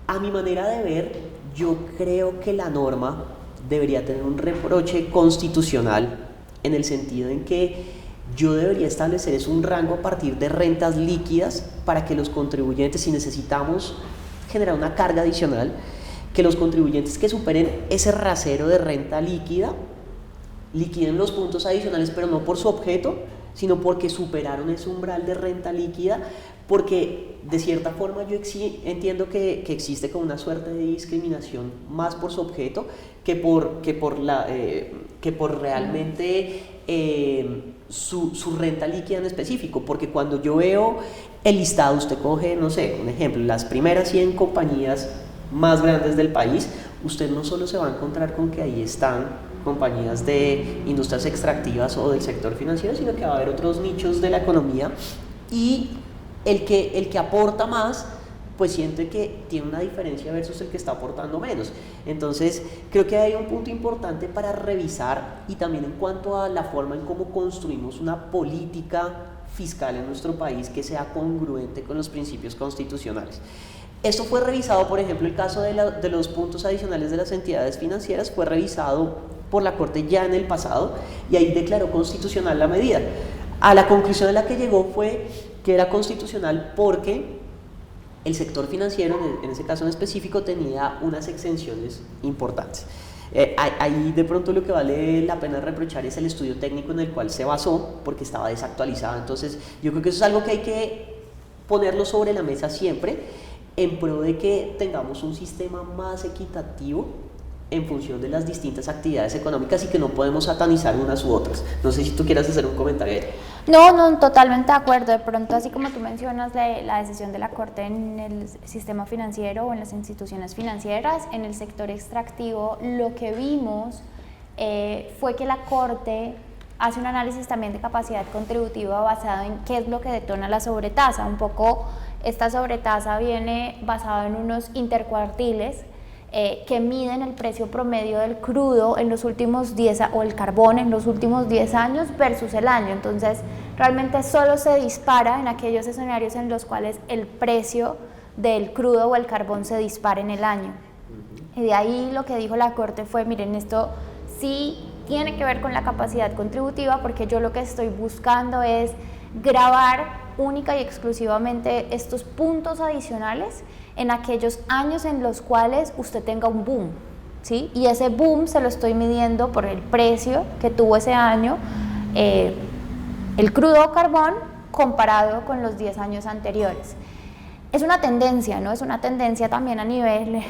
A mi manera de ver, yo creo que la norma debería tener un reproche constitucional en el sentido en que yo debería establecer es un rango a partir de rentas líquidas para que los contribuyentes, si necesitamos generar una carga adicional, que los contribuyentes que superen ese rasero de renta líquida liquiden los puntos adicionales, pero no por su objeto, sino porque superaron ese umbral de renta líquida, porque de cierta forma yo entiendo que existe como una suerte de discriminación más por su objeto que por realmente su renta líquida en específico, porque cuando yo veo el listado, usted coge, no sé, un ejemplo, las primeras 100 compañías más grandes del país, usted no solo se va a encontrar con que ahí están compañías de industrias extractivas o del sector financiero, sino que va a haber otros nichos de la economía, y el que aporta más, pues siente que tiene una diferencia versus el que está aportando menos. Entonces, creo que hay un punto importante para revisar, y también en cuanto a la forma en cómo construimos una política fiscal en nuestro país que sea congruente con los principios constitucionales. Esto fue revisado, por ejemplo, el caso de los puntos adicionales de las entidades financieras fue revisado por la Corte ya en el pasado, y ahí declaró constitucional la medida. A la conclusión a la que llegó fue que era constitucional porque el sector financiero, en ese caso en específico, tenía unas exenciones importantes. Ahí de pronto lo que vale la pena reprochar es el estudio técnico en el cual se basó, porque estaba desactualizado. Entonces yo creo que eso es algo que hay que ponerlo sobre la mesa siempre, en pro de que tengamos un sistema más equitativo en función de las distintas actividades económicas y que no podemos satanizar unas u otras. No sé si tú quieras hacer un comentario. No, totalmente de acuerdo. De pronto, así como tú mencionas la decisión de la Corte en el sistema financiero o en las instituciones financieras, en el sector extractivo, lo que vimos fue que la Corte hace un análisis también de capacidad contributiva basado en qué es lo que detona la sobretasa. Un poco esta sobretasa viene basada en unos intercuartiles que miden el precio promedio del crudo en los últimos 10 o el carbón en los últimos 10 años versus el año. Entonces, realmente solo se dispara en aquellos escenarios en los cuales el precio del crudo o el carbón se dispara en el año. Y de ahí lo que dijo la Corte fue, miren, esto sí tiene que ver con la capacidad contributiva, porque yo lo que estoy buscando es gravar única y exclusivamente estos puntos adicionales en aquellos años en los cuales usted tenga un boom, ¿sí? Y ese boom se lo estoy midiendo por el precio que tuvo ese año el crudo carbón comparado con los 10 años anteriores. Es una tendencia, ¿no? Es una tendencia también a nivel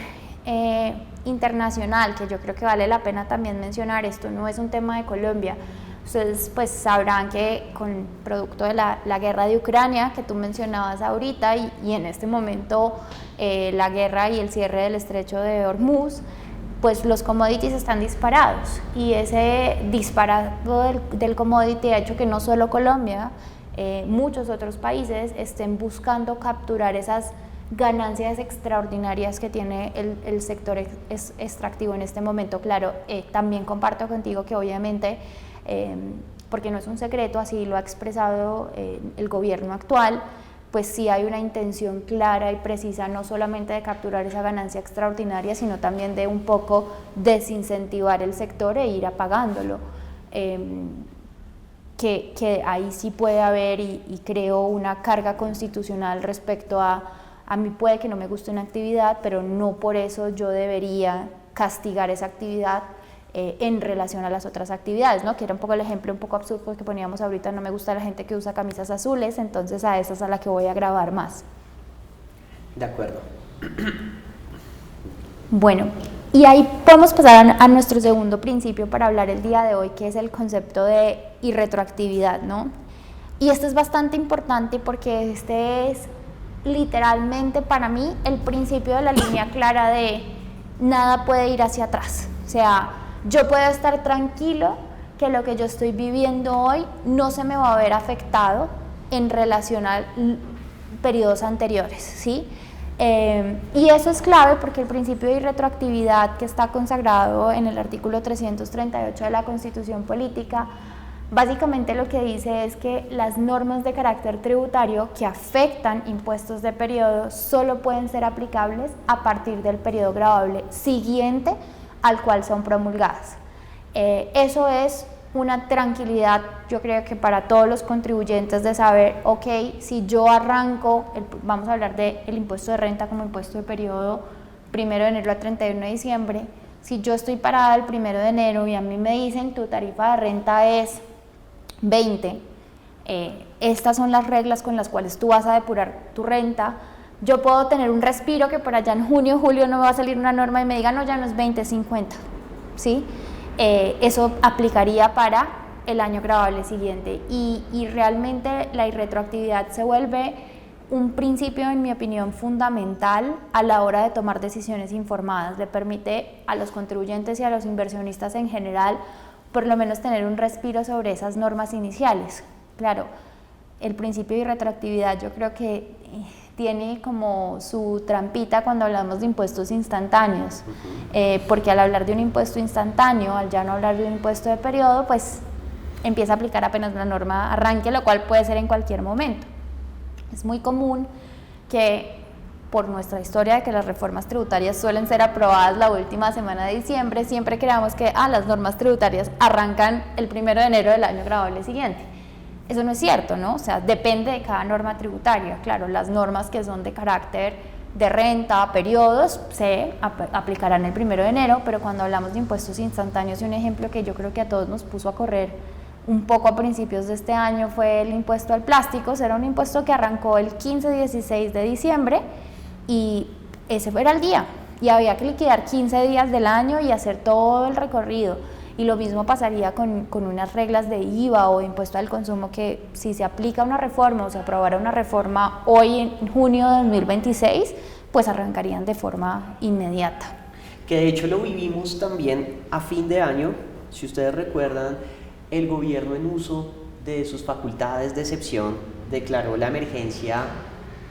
internacional, que yo creo que vale la pena también mencionar. Esto no es un tema de Colombia. Ustedes pues sabrán que con producto de la guerra de Ucrania que tú mencionabas ahorita y en este momento la guerra y el cierre del estrecho de Hormuz, pues los commodities están disparados, y ese disparado del commodity ha hecho que no solo Colombia, muchos otros países estén buscando capturar esas ganancias extraordinarias que tiene el sector extractivo en este momento. Claro, también comparto contigo que obviamente, porque no es un secreto, así lo ha expresado el gobierno actual, pues sí hay una intención clara y precisa no solamente de capturar esa ganancia extraordinaria, sino también de un poco desincentivar el sector e ir apagándolo. Que ahí sí puede haber, y creo, una carga constitucional respecto a mí puede que no me guste una actividad, pero no por eso yo debería castigar esa actividad en relación a las otras actividades, ¿no? Que era un poco el ejemplo un poco absurdo que poníamos ahorita. No me gusta la gente que usa camisas azules, entonces a esa es a la que voy a grabar más. De acuerdo. Bueno, y ahí podemos pasar a nuestro segundo principio para hablar el día de hoy, que es el concepto de irretroactividad, ¿no? Y esto es bastante importante porque este es literalmente para mí el principio de la línea clara de nada puede ir hacia atrás. O sea, yo puedo estar tranquilo que lo que yo estoy viviendo hoy no se me va a ver afectado en relación a periodos anteriores, ¿sí? Y eso es clave porque el principio de irretroactividad, que está consagrado en el artículo 338 de la Constitución Política, básicamente lo que dice es que las normas de carácter tributario que afectan impuestos de periodo solo pueden ser aplicables a partir del periodo gravable siguiente al cual son promulgadas. Eso es una tranquilidad, yo creo que para todos los contribuyentes, de saber, ok, si yo arranco, vamos a hablar del impuesto de renta como impuesto de periodo 1 de enero a 31 de diciembre, si yo estoy parada el 1 de enero y a mí me dicen tu tarifa de renta es 20, estas son las reglas con las cuales tú vas a depurar tu renta. Yo puedo tener un respiro que por allá en junio, julio no me va a salir una norma y me diga, no, ya no es 20, es 50, ¿sí? Eso aplicaría para el año gravable siguiente, y realmente la irretroactividad se vuelve un principio, en mi opinión, fundamental a la hora de tomar decisiones informadas. Le permite a los contribuyentes y a los inversionistas en general por lo menos tener un respiro sobre esas normas iniciales. Claro, el principio de irretroactividad yo creo que tiene como su trampita cuando hablamos de impuestos instantáneos, porque al hablar de un impuesto instantáneo, al ya no hablar de un impuesto de periodo, pues empieza a aplicar apenas la norma arranque, lo cual puede ser en cualquier momento. Es muy común que, por nuestra historia de que las reformas tributarias suelen ser aprobadas la última semana de diciembre, siempre creamos que las normas tributarias arrancan el 1 de enero del año gravable siguiente. Eso no es cierto, ¿no? O sea, depende de cada norma tributaria. Claro, las normas que son de carácter de renta, periodos, se aplicarán el 1 de enero, pero cuando hablamos de impuestos instantáneos, un ejemplo que yo creo que a todos nos puso a correr un poco a principios de este año fue el impuesto al plástico. Era un impuesto que arrancó el 15-16 de diciembre y ese era el día, y había que liquidar 15 días del año y hacer todo el recorrido. Y lo mismo pasaría con unas reglas de IVA o de impuesto al consumo, que si se aplica una reforma o se aprobara una reforma hoy en junio de 2026, pues arrancarían de forma inmediata. Que de hecho lo vivimos también a fin de año. Si ustedes recuerdan, el gobierno, en uso de sus facultades de excepción, declaró la emergencia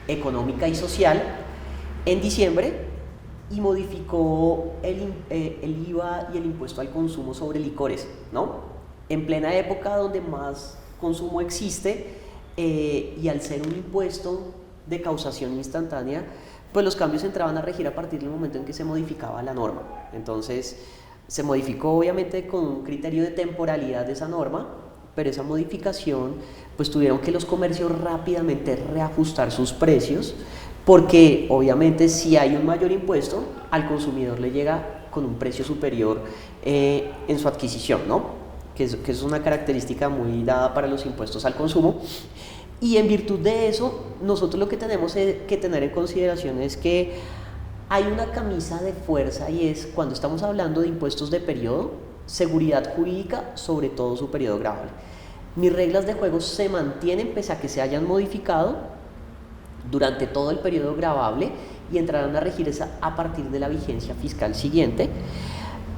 económica y social en diciembre y modificó el IVA y el impuesto al consumo sobre licores, ¿no? En plena época donde más consumo existe, y al ser un impuesto de causación instantánea, pues los cambios entraban a regir a partir del momento en que se modificaba la norma. Entonces se modificó obviamente con un criterio de temporalidad de esa norma, pero esa modificación pues tuvieron que los comercios rápidamente reajustar sus precios, porque obviamente si hay un mayor impuesto, al consumidor le llega con un precio superior en su adquisición, ¿no? Que es una característica muy dada para los impuestos al consumo. Y en virtud de eso, nosotros lo que tenemos que tener en consideración es que hay una camisa de fuerza, y es cuando estamos hablando de impuestos de periodo, seguridad jurídica sobre todo su periodo gravable. Mis reglas de juego se mantienen pese a que se hayan modificado durante todo el periodo gravable y entrarán a regirse a partir de la vigencia fiscal siguiente.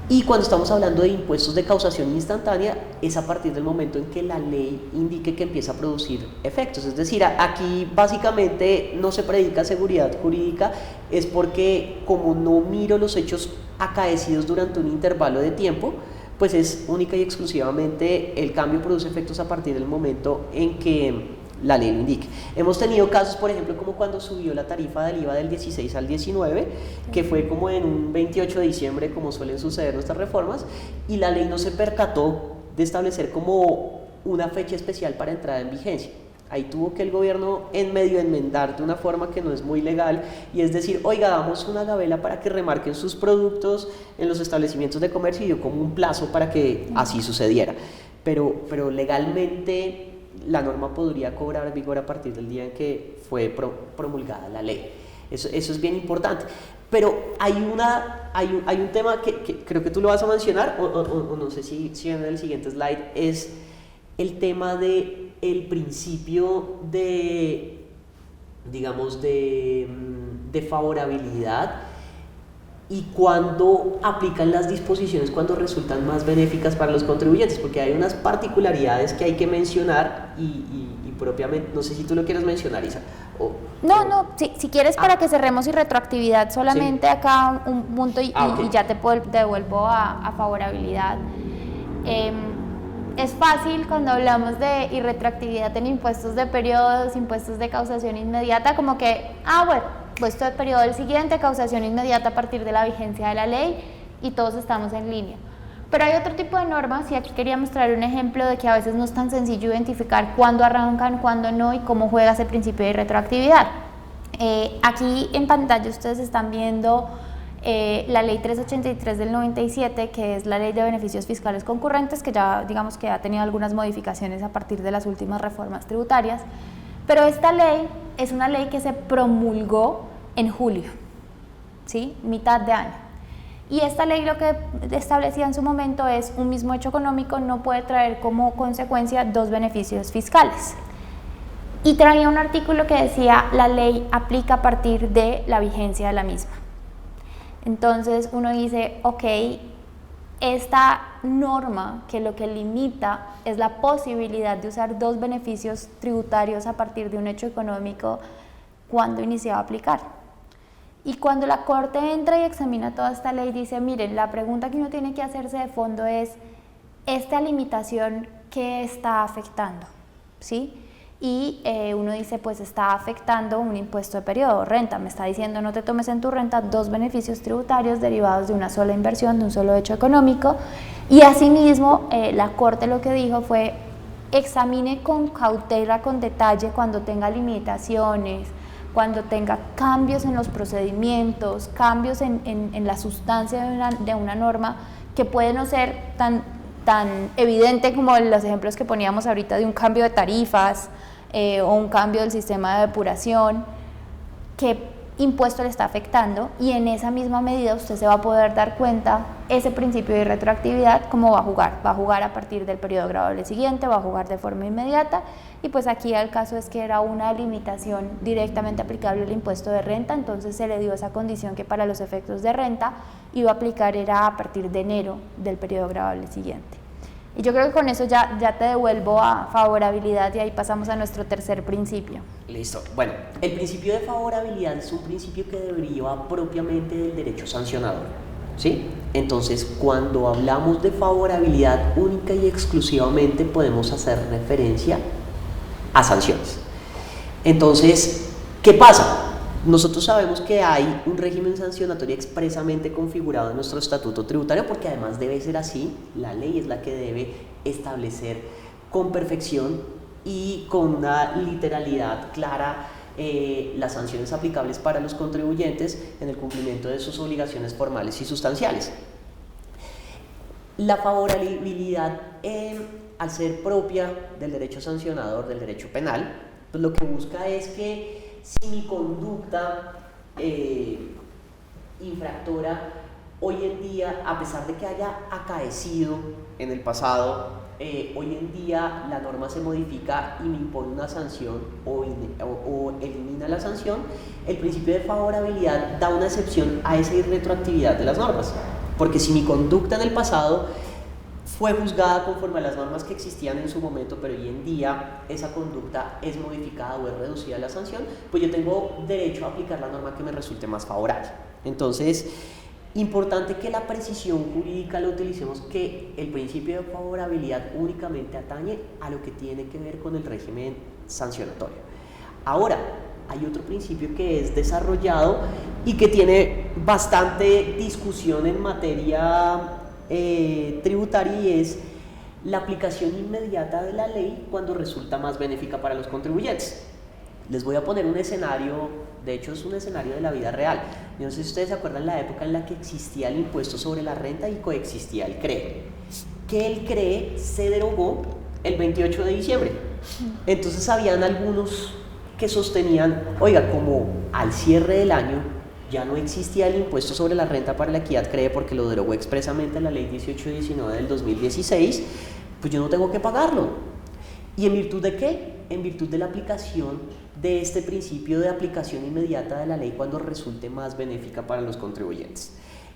Y cuando estamos hablando de impuestos de causación instantánea, es a partir del momento en que la ley indique que empieza a producir efectos. Es decir, aquí básicamente no se predica seguridad jurídica, es porque como no miro los hechos acaecidos durante un intervalo de tiempo, pues es única y exclusivamente el cambio produce efectos a partir del momento en que la ley lo indique. Hemos tenido casos, por ejemplo, como cuando subió la tarifa del IVA del 16 al 19, que fue como en un 28 de diciembre, como suelen suceder nuestras reformas, y la ley no se percató de establecer como una fecha especial para entrada en vigencia. Ahí tuvo que el gobierno en medio enmendar de una forma que no es muy legal, y es decir, oiga, damos una gabela para que remarquen sus productos en los establecimientos de comercio, y dio como un plazo para que así sucediera. Pero legalmente la norma podría cobrar vigor a partir del día en que fue promulgada la ley. Eso es bien importante. Pero hay un tema que creo que tú lo vas a mencionar, o no sé si en el siguiente slide, es el tema de el principio de, digamos, de favorabilidad, y cuando aplican las disposiciones cuando resultan más benéficas para los contribuyentes, porque hay unas particularidades que hay que mencionar y propiamente, no sé si tú lo quieres mencionar, Isa. No, si quieres para que cerremos y retroactividad, solamente sí. Acá un punto y ya te devuelvo a favorabilidad. Es fácil cuando hablamos de irretroactividad en impuestos de periodos, impuestos de causación inmediata, como que, bueno, impuesto de periodo del siguiente, causación inmediata a partir de la vigencia de la ley, y todos estamos en línea. Pero hay otro tipo de normas, y aquí quería mostrar un ejemplo de que a veces no es tan sencillo identificar cuándo arrancan, cuándo no, y cómo juega ese principio de retroactividad. Aquí en pantalla ustedes están viendo la ley 383 del 97, que es la ley de beneficios fiscales concurrentes, que ya digamos que ha tenido algunas modificaciones a partir de las últimas reformas tributarias, pero esta ley es una ley que se promulgó en julio, ¿sí? Mitad de año. Y esta ley lo que establecía en su momento es un mismo hecho económico no puede traer como consecuencia dos beneficios fiscales. Y traía un artículo que decía la ley aplica a partir de la vigencia de la misma. Entonces uno dice, ok, esta norma que lo que limita es la posibilidad de usar dos beneficios tributarios a partir de un hecho económico, ¿cuándo iniciaba a aplicar? Y cuando la Corte entra y examina toda esta ley, dice, miren, la pregunta que uno tiene que hacerse de fondo es, ¿esta limitación qué está afectando? ¿Sí? Y uno dice, pues está afectando un impuesto de periodo, renta, me está diciendo no te tomes en tu renta dos beneficios tributarios derivados de una sola inversión, de un solo hecho económico. Y asimismo la Corte lo que dijo fue, examine con cautela, con detalle, cuando tenga limitaciones, cuando tenga cambios en los procedimientos, cambios en la sustancia de una norma, que puede no ser tan evidente como los ejemplos que poníamos ahorita de un cambio de tarifas o un cambio del sistema de depuración, qué impuesto le está afectando, y en esa misma medida usted se va a poder dar cuenta ese principio de retroactividad cómo va a jugar a partir del periodo gravable siguiente, va a jugar de forma inmediata. Y pues aquí el caso es que era una limitación directamente aplicable al impuesto de renta, entonces se le dio esa condición que para los efectos de renta iba a aplicar era a partir de enero del periodo gravable siguiente. Y yo creo que con eso ya te devuelvo a favorabilidad, y ahí pasamos a nuestro tercer principio. Listo. Bueno, el principio de favorabilidad es un principio que deriva propiamente del derecho sancionador, ¿sí? Entonces, cuando hablamos de favorabilidad única y exclusivamente podemos hacer referencia a sanciones. Entonces, ¿qué pasa? Nosotros sabemos que hay un régimen sancionatorio expresamente configurado en nuestro estatuto tributario, porque además debe ser así, la ley es la que debe establecer con perfección y con una literalidad clara las sanciones aplicables para los contribuyentes en el cumplimiento de sus obligaciones formales y sustanciales. La favorabilidad, al ser propia del derecho sancionador, del derecho penal, pues lo que busca es que si mi conducta infractora hoy en día, a pesar de que haya acaecido en el pasado, hoy en día la norma se modifica y me impone una sanción o elimina la sanción, el principio de favorabilidad da una excepción a esa irretroactividad de las normas. Porque si mi conducta en el pasado fue juzgada conforme a las normas que existían en su momento, pero hoy en día esa conducta es modificada o es reducida la sanción, pues yo tengo derecho a aplicar la norma que me resulte más favorable. Entonces, importante que la precisión jurídica la utilicemos, que el principio de favorabilidad únicamente atañe a lo que tiene que ver con el régimen sancionatorio. Ahora, hay otro principio que es desarrollado y que tiene bastante discusión en materia tributaria, y es la aplicación inmediata de la ley cuando resulta más benéfica para los contribuyentes. Les voy a poner un escenario, de hecho es un escenario de la vida real. Yo no sé si ustedes se acuerdan la época en la que existía el impuesto sobre la renta y coexistía el CREE. Que el CREE se derogó el 28 de diciembre. Entonces habían algunos que sostenían, oiga, como al cierre del año ya no existía el impuesto sobre la renta para la equidad CREE porque lo derogó expresamente la ley 1819 del 2016, pues yo no tengo que pagarlo. ¿Y en virtud de qué? En virtud de la aplicación de este principio de aplicación inmediata de la ley cuando resulte más benéfica para los contribuyentes.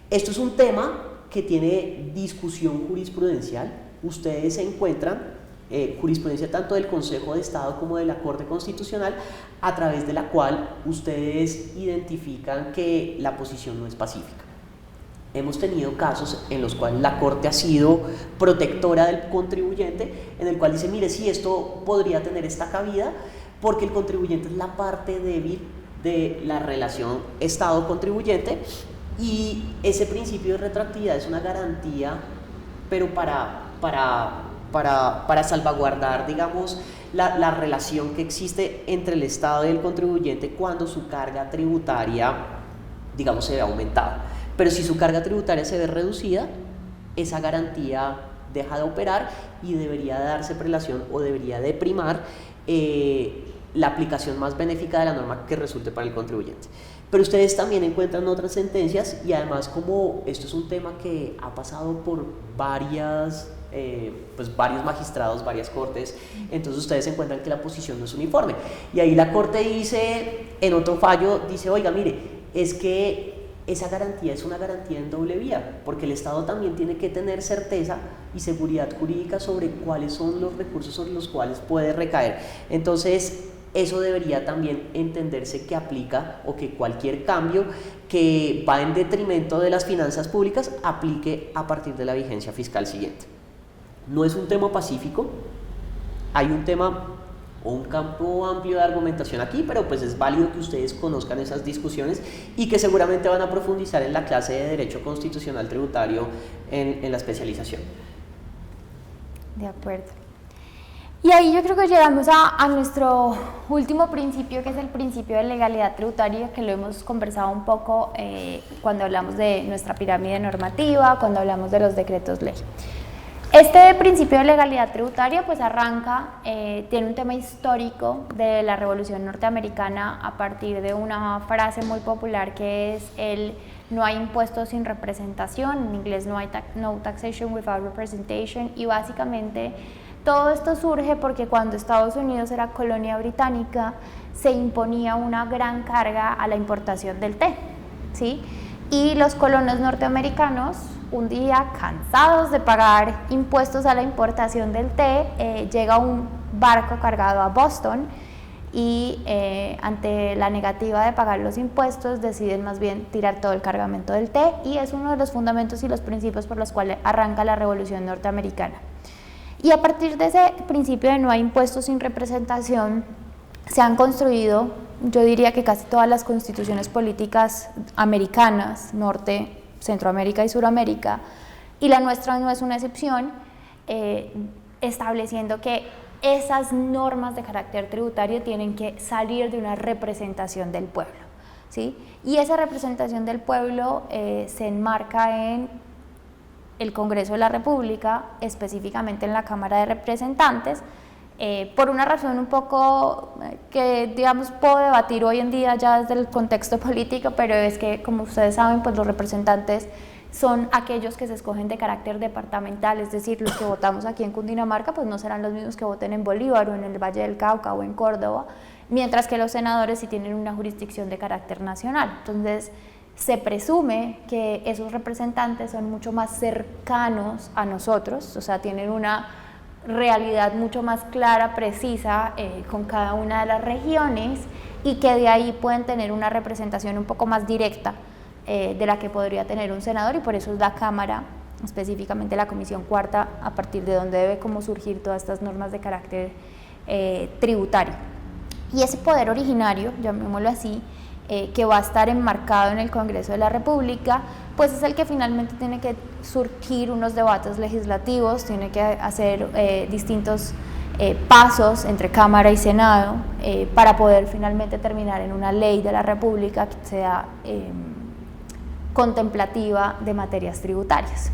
Esto es un tema que tiene discusión jurisprudencial. Ustedes encuentran jurisprudencia tanto del Consejo de Estado como de la Corte Constitucional, a través de la cual ustedes identifican que la posición no es pacífica. Hemos tenido casos en los cuales la Corte ha sido protectora del contribuyente, en el cual dice, mire, sí, esto podría tener esta cabida, porque el contribuyente es la parte débil de la relación Estado-contribuyente, y ese principio de retroactividad es una garantía, pero para salvaguardar, digamos, la relación que existe entre el Estado y el contribuyente cuando su carga tributaria, digamos, se ve aumentada. Pero si su carga tributaria se ve reducida, esa garantía deja de operar y debería darse prelación o debería de primar la aplicación más benéfica de la norma que resulte para el contribuyente. Pero ustedes también encuentran otras sentencias, y además, como esto es un tema que ha pasado por varios magistrados, varias cortes, entonces ustedes encuentran que la posición no es uniforme. Y ahí la Corte dice, en otro fallo, dice, oiga, mire, es que esa garantía es una garantía en doble vía, porque el Estado también tiene que tener certeza y seguridad jurídica sobre cuáles son los recursos sobre los cuales puede recaer. Entonces, eso debería también entenderse que aplica, o que cualquier cambio que va en detrimento de las finanzas públicas aplique a partir de la vigencia fiscal siguiente. No es un tema pacífico, hay un tema o un campo amplio de argumentación aquí, pero pues es válido que ustedes conozcan esas discusiones y que seguramente van a profundizar en la clase de Derecho Constitucional Tributario en la especialización. De acuerdo. Y ahí yo creo que llegamos a nuestro último principio, que es el principio de legalidad tributaria, que lo hemos conversado un poco cuando hablamos de nuestra pirámide normativa, cuando hablamos de los decretos ley. Este principio de legalidad tributaria pues arranca, tiene un tema histórico de la Revolución Norteamericana a partir de una frase muy popular que es el no hay impuestos sin representación, en inglés no taxation without representation, y básicamente todo esto surge porque cuando Estados Unidos era colonia británica se imponía una gran carga a la importación del té, ¿sí? Y los colonos norteamericanos, un día cansados de pagar impuestos a la importación del té, llega un barco cargado a Boston y ante la negativa de pagar los impuestos deciden más bien tirar todo el cargamento del té, y es uno de los fundamentos y los principios por los cuales arranca la Revolución Norteamericana. Y a partir de ese principio de no hay impuestos sin representación se han construido, yo diría que casi todas las constituciones políticas americanas, Norte, Centroamérica y Suramérica, y la nuestra no es una excepción. estableciendo que esas normas de carácter tributario tienen que salir de una representación del pueblo, ¿sí? Y esa representación del pueblo se enmarca en el Congreso de la República, específicamente en la Cámara de Representantes, por una razón un poco que, digamos, puedo debatir hoy en día ya desde el contexto político, pero es que, como ustedes saben, pues los representantes son aquellos que se escogen de carácter departamental, es decir, los que votamos aquí en Cundinamarca pues no serán los mismos que voten en Bolívar o en el Valle del Cauca o en Córdoba, mientras que los senadores sí tienen una jurisdicción de carácter nacional. Entonces, se presume que esos representantes son mucho más cercanos a nosotros, o sea, tienen una realidad mucho más clara, precisa con cada una de las regiones, y que de ahí pueden tener una representación un poco más directa de la que podría tener un senador, y por eso es la Cámara, específicamente la Comisión Cuarta, a partir de donde debe como surgir todas estas normas de carácter tributario. Y ese poder originario, llamémoslo así, que va a estar enmarcado en el Congreso de la República, pues es el que finalmente tiene que surgir unos debates legislativos, tiene que hacer distintos pasos entre Cámara y Senado para poder finalmente terminar en una ley de la República que sea contemplativa de materias tributarias.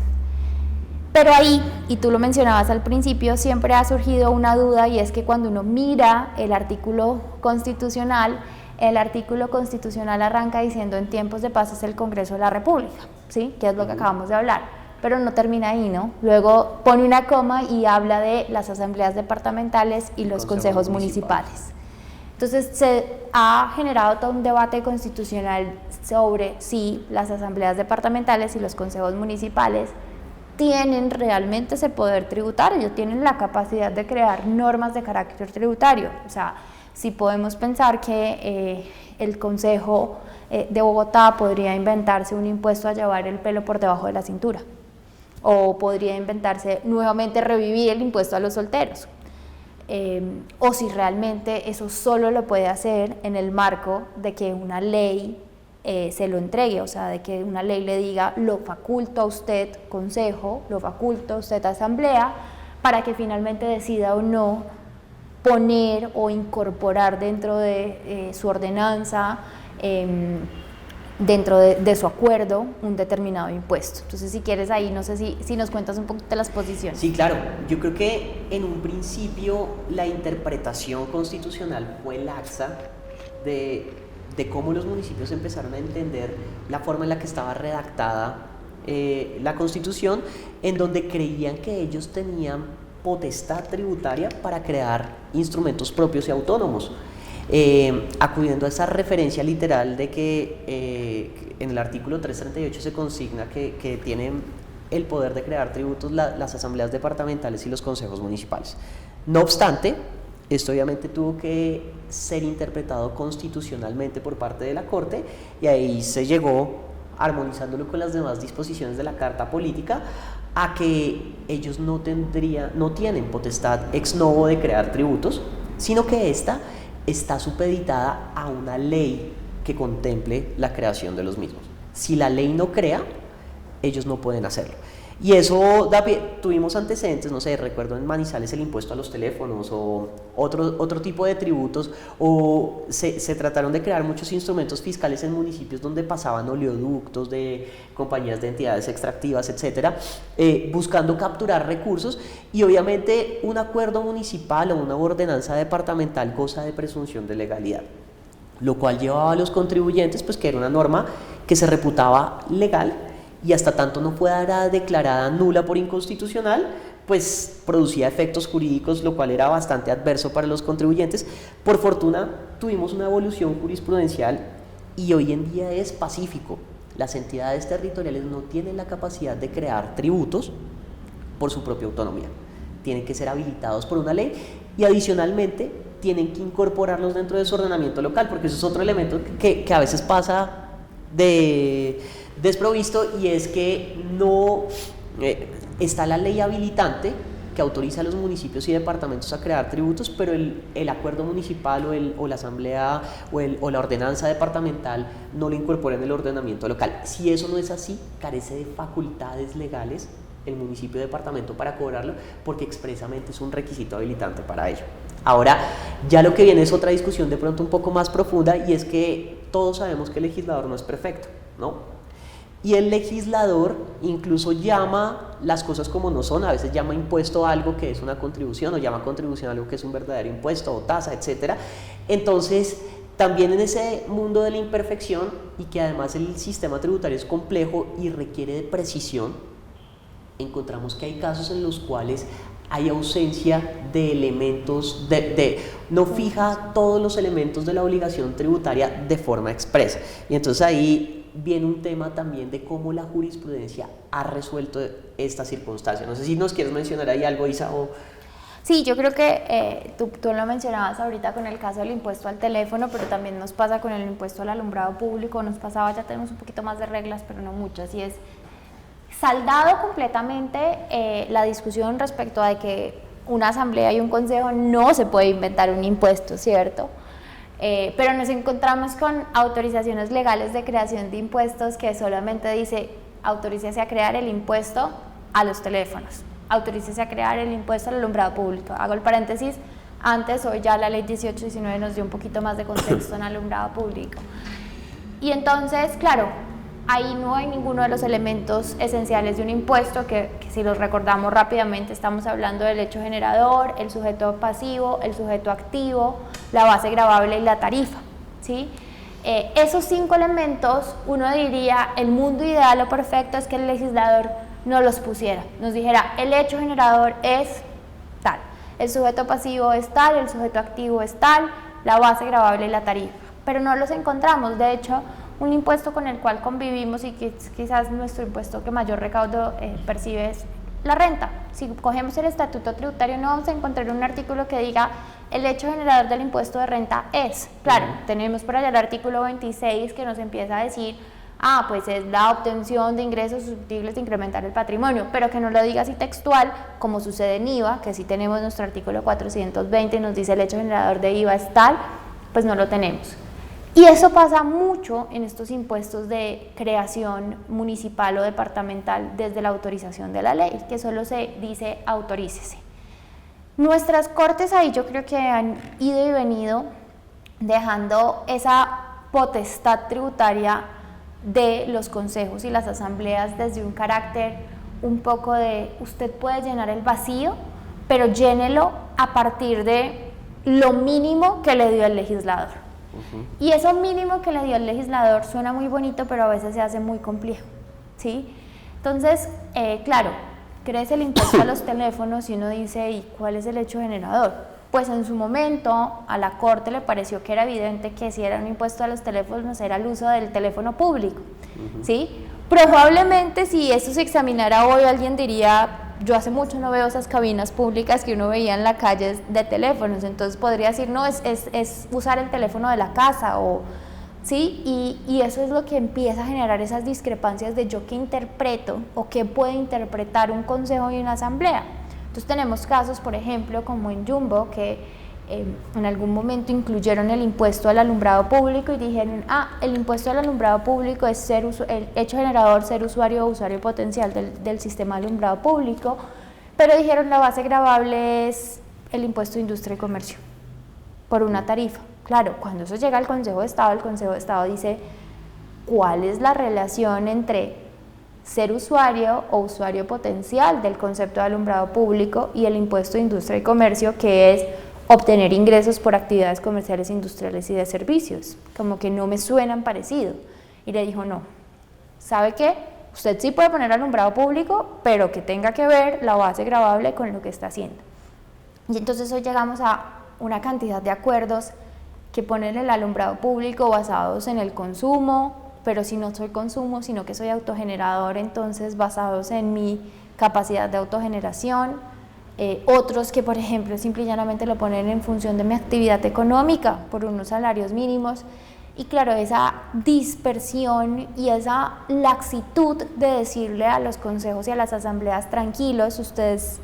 Pero ahí, y tú lo mencionabas al principio, siempre ha surgido una duda, y es que cuando uno mira el artículo constitucional arranca diciendo en tiempos de paz es el Congreso de la República, ¿sí? Que es lo que acabamos de hablar, pero no termina ahí, ¿no? Luego pone una coma y habla de las asambleas departamentales y los consejos municipales. Entonces se ha generado todo un debate constitucional sobre si las asambleas departamentales y los consejos municipales tienen realmente ese poder tributario, tienen la capacidad de crear normas de carácter tributario. O sea, si podemos pensar que el Consejo de Bogotá podría inventarse un impuesto a llevar el pelo por debajo de la cintura, o podría inventarse nuevamente revivir el impuesto a los solteros, o si realmente eso solo lo puede hacer en el marco de que una ley se lo entregue, o sea, de que una ley le diga lo faculto a usted Consejo, lo faculto a usted Asamblea, para que finalmente decida o no poner o incorporar dentro de su ordenanza, dentro de su acuerdo, un determinado impuesto. Entonces, si quieres ahí, no sé si nos cuentas un poquito de las posiciones. Sí, claro. Yo creo que en un principio la interpretación constitucional fue laxa de cómo los municipios empezaron a entender la forma en la que estaba redactada la Constitución, en donde creían que ellos tenían potestad tributaria para crear instrumentos propios y autónomos, acudiendo a esa referencia literal de que en el artículo 338 se consigna que tienen el poder de crear tributos las asambleas departamentales y los consejos municipales. No obstante, esto obviamente tuvo que ser interpretado constitucionalmente por parte de la Corte, y ahí se llegó, armonizándolo con las demás disposiciones de la Carta Política, a que ellos no tienen potestad ex novo de crear tributos, sino que esta está supeditada a una ley que contemple la creación de los mismos. Si la ley no crea, ellos no pueden hacerlo. Y eso da pie, tuvimos antecedentes, no sé, recuerdo en Manizales el impuesto a los teléfonos o otro tipo de tributos, o se trataron de crear muchos instrumentos fiscales en municipios donde pasaban oleoductos de compañías de entidades extractivas, etcétera, buscando capturar recursos, y obviamente un acuerdo municipal o una ordenanza departamental goza de presunción de legalidad, lo cual llevaba a los contribuyentes, pues que era una norma que se reputaba legal, y hasta tanto no fuera declarada nula por inconstitucional, pues producía efectos jurídicos, lo cual era bastante adverso para los contribuyentes. Por fortuna tuvimos una evolución jurisprudencial y hoy en día es pacífico. Las entidades territoriales no tienen la capacidad de crear tributos por su propia autonomía, tienen que ser habilitados por una ley, y adicionalmente tienen que incorporarlos dentro de su ordenamiento local, porque eso es otro elemento que a veces pasa desprovisto, y es que no está la ley habilitante que autoriza a los municipios y departamentos a crear tributos, pero el acuerdo municipal o la asamblea o la ordenanza departamental no lo incorpora en el ordenamiento local. Si eso no es así, carece de facultades legales el municipio o departamento para cobrarlo, porque expresamente es un requisito habilitante para ello. Ahora, ya lo que viene es otra discusión de pronto un poco más profunda, y es que todos sabemos que el legislador no es perfecto, ¿no? Y el legislador incluso llama las cosas como no son, a veces llama impuesto a algo que es una contribución, o llama contribución a algo que es un verdadero impuesto o tasa, etc. Entonces, también en ese mundo de la imperfección, y que además el sistema tributario es complejo y requiere de precisión, encontramos que hay casos en los cuales hay ausencia de elementos, no fija todos los elementos de la obligación tributaria de forma expresa. Y entonces ahí viene un tema también de cómo la jurisprudencia ha resuelto esta circunstancia. No sé si nos quieres mencionar ahí algo, Isa. Sí, yo creo que tú lo mencionabas ahorita con el caso del impuesto al teléfono, pero también nos pasa con el impuesto al alumbrado público, nos pasaba, ya tenemos un poquito más de reglas, pero no muchas, y es saldado completamente la discusión respecto a que una asamblea y un consejo no se puede inventar un impuesto, ¿cierto? Pero nos encontramos con autorizaciones legales de creación de impuestos que solamente dice: autorícese a crear el impuesto a los teléfonos, autorícese a crear el impuesto al alumbrado público. Hago el paréntesis, antes, hoy ya la ley 1819 nos dio un poquito más de contexto en alumbrado público. Y entonces, claro, ahí no hay ninguno de los elementos esenciales de un impuesto, que si los recordamos rápidamente, estamos hablando del hecho generador, el sujeto pasivo, el sujeto activo, la base gravable y la tarifa, ¿sí? Esos 5 elementos, uno diría, el mundo ideal o perfecto es que el legislador no los pusiera, nos dijera: el hecho generador es tal, el sujeto pasivo es tal, el sujeto activo es tal, la base gravable y la tarifa, pero no los encontramos. De hecho, un impuesto con el cual convivimos y que quizás nuestro impuesto que mayor recaudo percibe es la renta. Si cogemos el estatuto tributario, no vamos a encontrar un artículo que diga: el hecho generador del impuesto de renta es. Claro, tenemos por allá el artículo 26 que nos empieza a decir: pues es la obtención de ingresos susceptibles de incrementar el patrimonio, pero que no lo diga así textual, como sucede en IVA, que si tenemos nuestro artículo 420 y nos dice el hecho generador de IVA es tal, pues no lo tenemos. Y eso pasa mucho en estos impuestos de creación municipal o departamental desde la autorización de la ley, que solo se dice: autorícese. Nuestras cortes ahí yo creo que han ido y venido dejando esa potestad tributaria de los consejos y las asambleas desde un carácter un poco de: usted puede llenar el vacío, pero llénelo a partir de lo mínimo que le dio el legislador. Y eso mínimo que le dio el legislador suena muy bonito, pero a veces se hace muy complejo, ¿sí? Entonces, claro, crece el impuesto a los teléfonos y uno dice: ¿y cuál es el hecho generador? Pues en su momento a la Corte le pareció que era evidente que si era un impuesto a los teléfonos era el uso del teléfono público, ¿sí? Probablemente si esto se examinara hoy, alguien diría: yo hace mucho no veo esas cabinas públicas que uno veía en la calle de teléfonos, entonces podría decir: no, es usar el teléfono de la casa, o ¿sí? Y eso es lo que empieza a generar esas discrepancias de yo qué interpreto o qué puede interpretar un consejo y una asamblea. Entonces tenemos casos, por ejemplo, como en Jumbo, que en algún momento incluyeron el impuesto al alumbrado público y dijeron: el impuesto al alumbrado público es el hecho generador, ser usuario o usuario potencial del sistema de alumbrado público, pero dijeron: la base gravable es el impuesto de industria y comercio por una tarifa. Claro, cuando eso llega al Consejo de Estado, el Consejo de Estado dice: ¿cuál es la relación entre ser usuario o usuario potencial del concepto de alumbrado público y el impuesto de industria y comercio, que es obtener ingresos por actividades comerciales, industriales y de servicios? Como que no me suenan parecido. Y le dijo: no, ¿sabe qué? Usted sí puede poner alumbrado público, pero que tenga que ver la base gravable con lo que está haciendo. Y entonces hoy llegamos a una cantidad de acuerdos que ponen el alumbrado público basados en el consumo, pero si no soy consumo, sino que soy autogenerador, entonces basados en mi capacidad de autogeneración. Otros que, por ejemplo, simple y llanamente lo ponen en función de mi actividad económica por unos salarios mínimos. Y claro, esa dispersión y esa laxitud de decirle a los consejos y a las asambleas: tranquilos, ustedes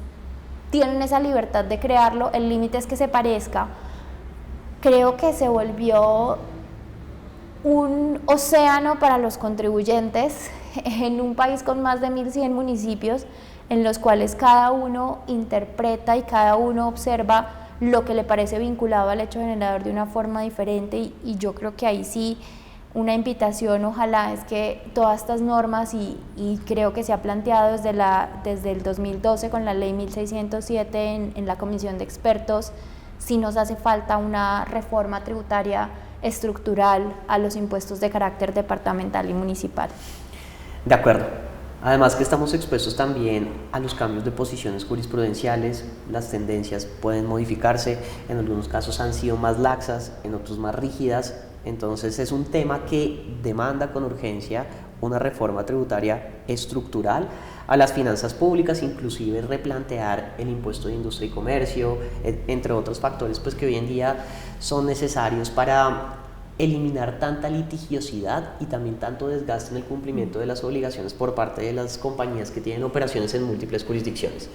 tienen esa libertad de crearlo, el límite es que se parezca, creo que se volvió un océano para los contribuyentes en un país con más de 1.100 municipios, en los cuales cada uno interpreta y cada uno observa lo que le parece vinculado al hecho generador de una forma diferente, y yo creo que ahí sí una invitación ojalá es que todas estas normas, y creo que se ha planteado desde el 2012 con la ley 1607 en la comisión de expertos, sí nos hace falta una reforma tributaria estructural a los impuestos de carácter departamental y municipal. De acuerdo. Además que estamos expuestos también a los cambios de posiciones jurisprudenciales, las tendencias pueden modificarse, en algunos casos han sido más laxas, en otros más rígidas, entonces es un tema que demanda con urgencia una reforma tributaria estructural a las finanzas públicas, inclusive replantear el impuesto de industria y comercio, entre otros factores pues, que hoy en día son necesarios para eliminar tanta litigiosidad y también tanto desgaste en el cumplimiento de las obligaciones por parte de las compañías que tienen operaciones en múltiples jurisdicciones.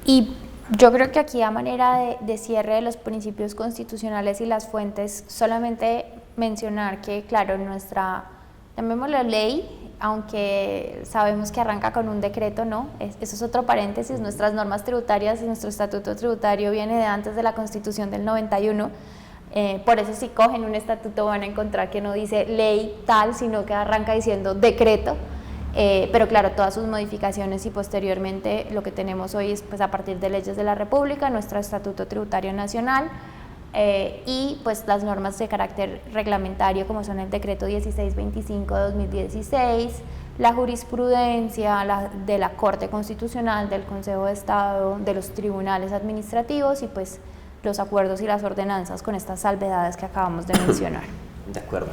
Y yo creo que aquí, a manera de cierre de los principios constitucionales y las fuentes, solamente mencionar que, claro, nuestra, llamémoslo ley, aunque sabemos que arranca con un decreto, ¿no? Eso es otro paréntesis, nuestras normas tributarias y nuestro estatuto tributario viene de antes de la Constitución del 91, por eso si cogen un estatuto van a encontrar que no dice ley tal, sino que arranca diciendo decreto, pero claro, todas sus modificaciones y posteriormente lo que tenemos hoy es pues a partir de leyes de la República, nuestro estatuto tributario nacional, y pues las normas de carácter reglamentario como son el decreto 1625/2016, la jurisprudencia de la Corte Constitucional, del Consejo de Estado, de los tribunales administrativos y pues los acuerdos y las ordenanzas con estas salvedades que acabamos de mencionar. De acuerdo.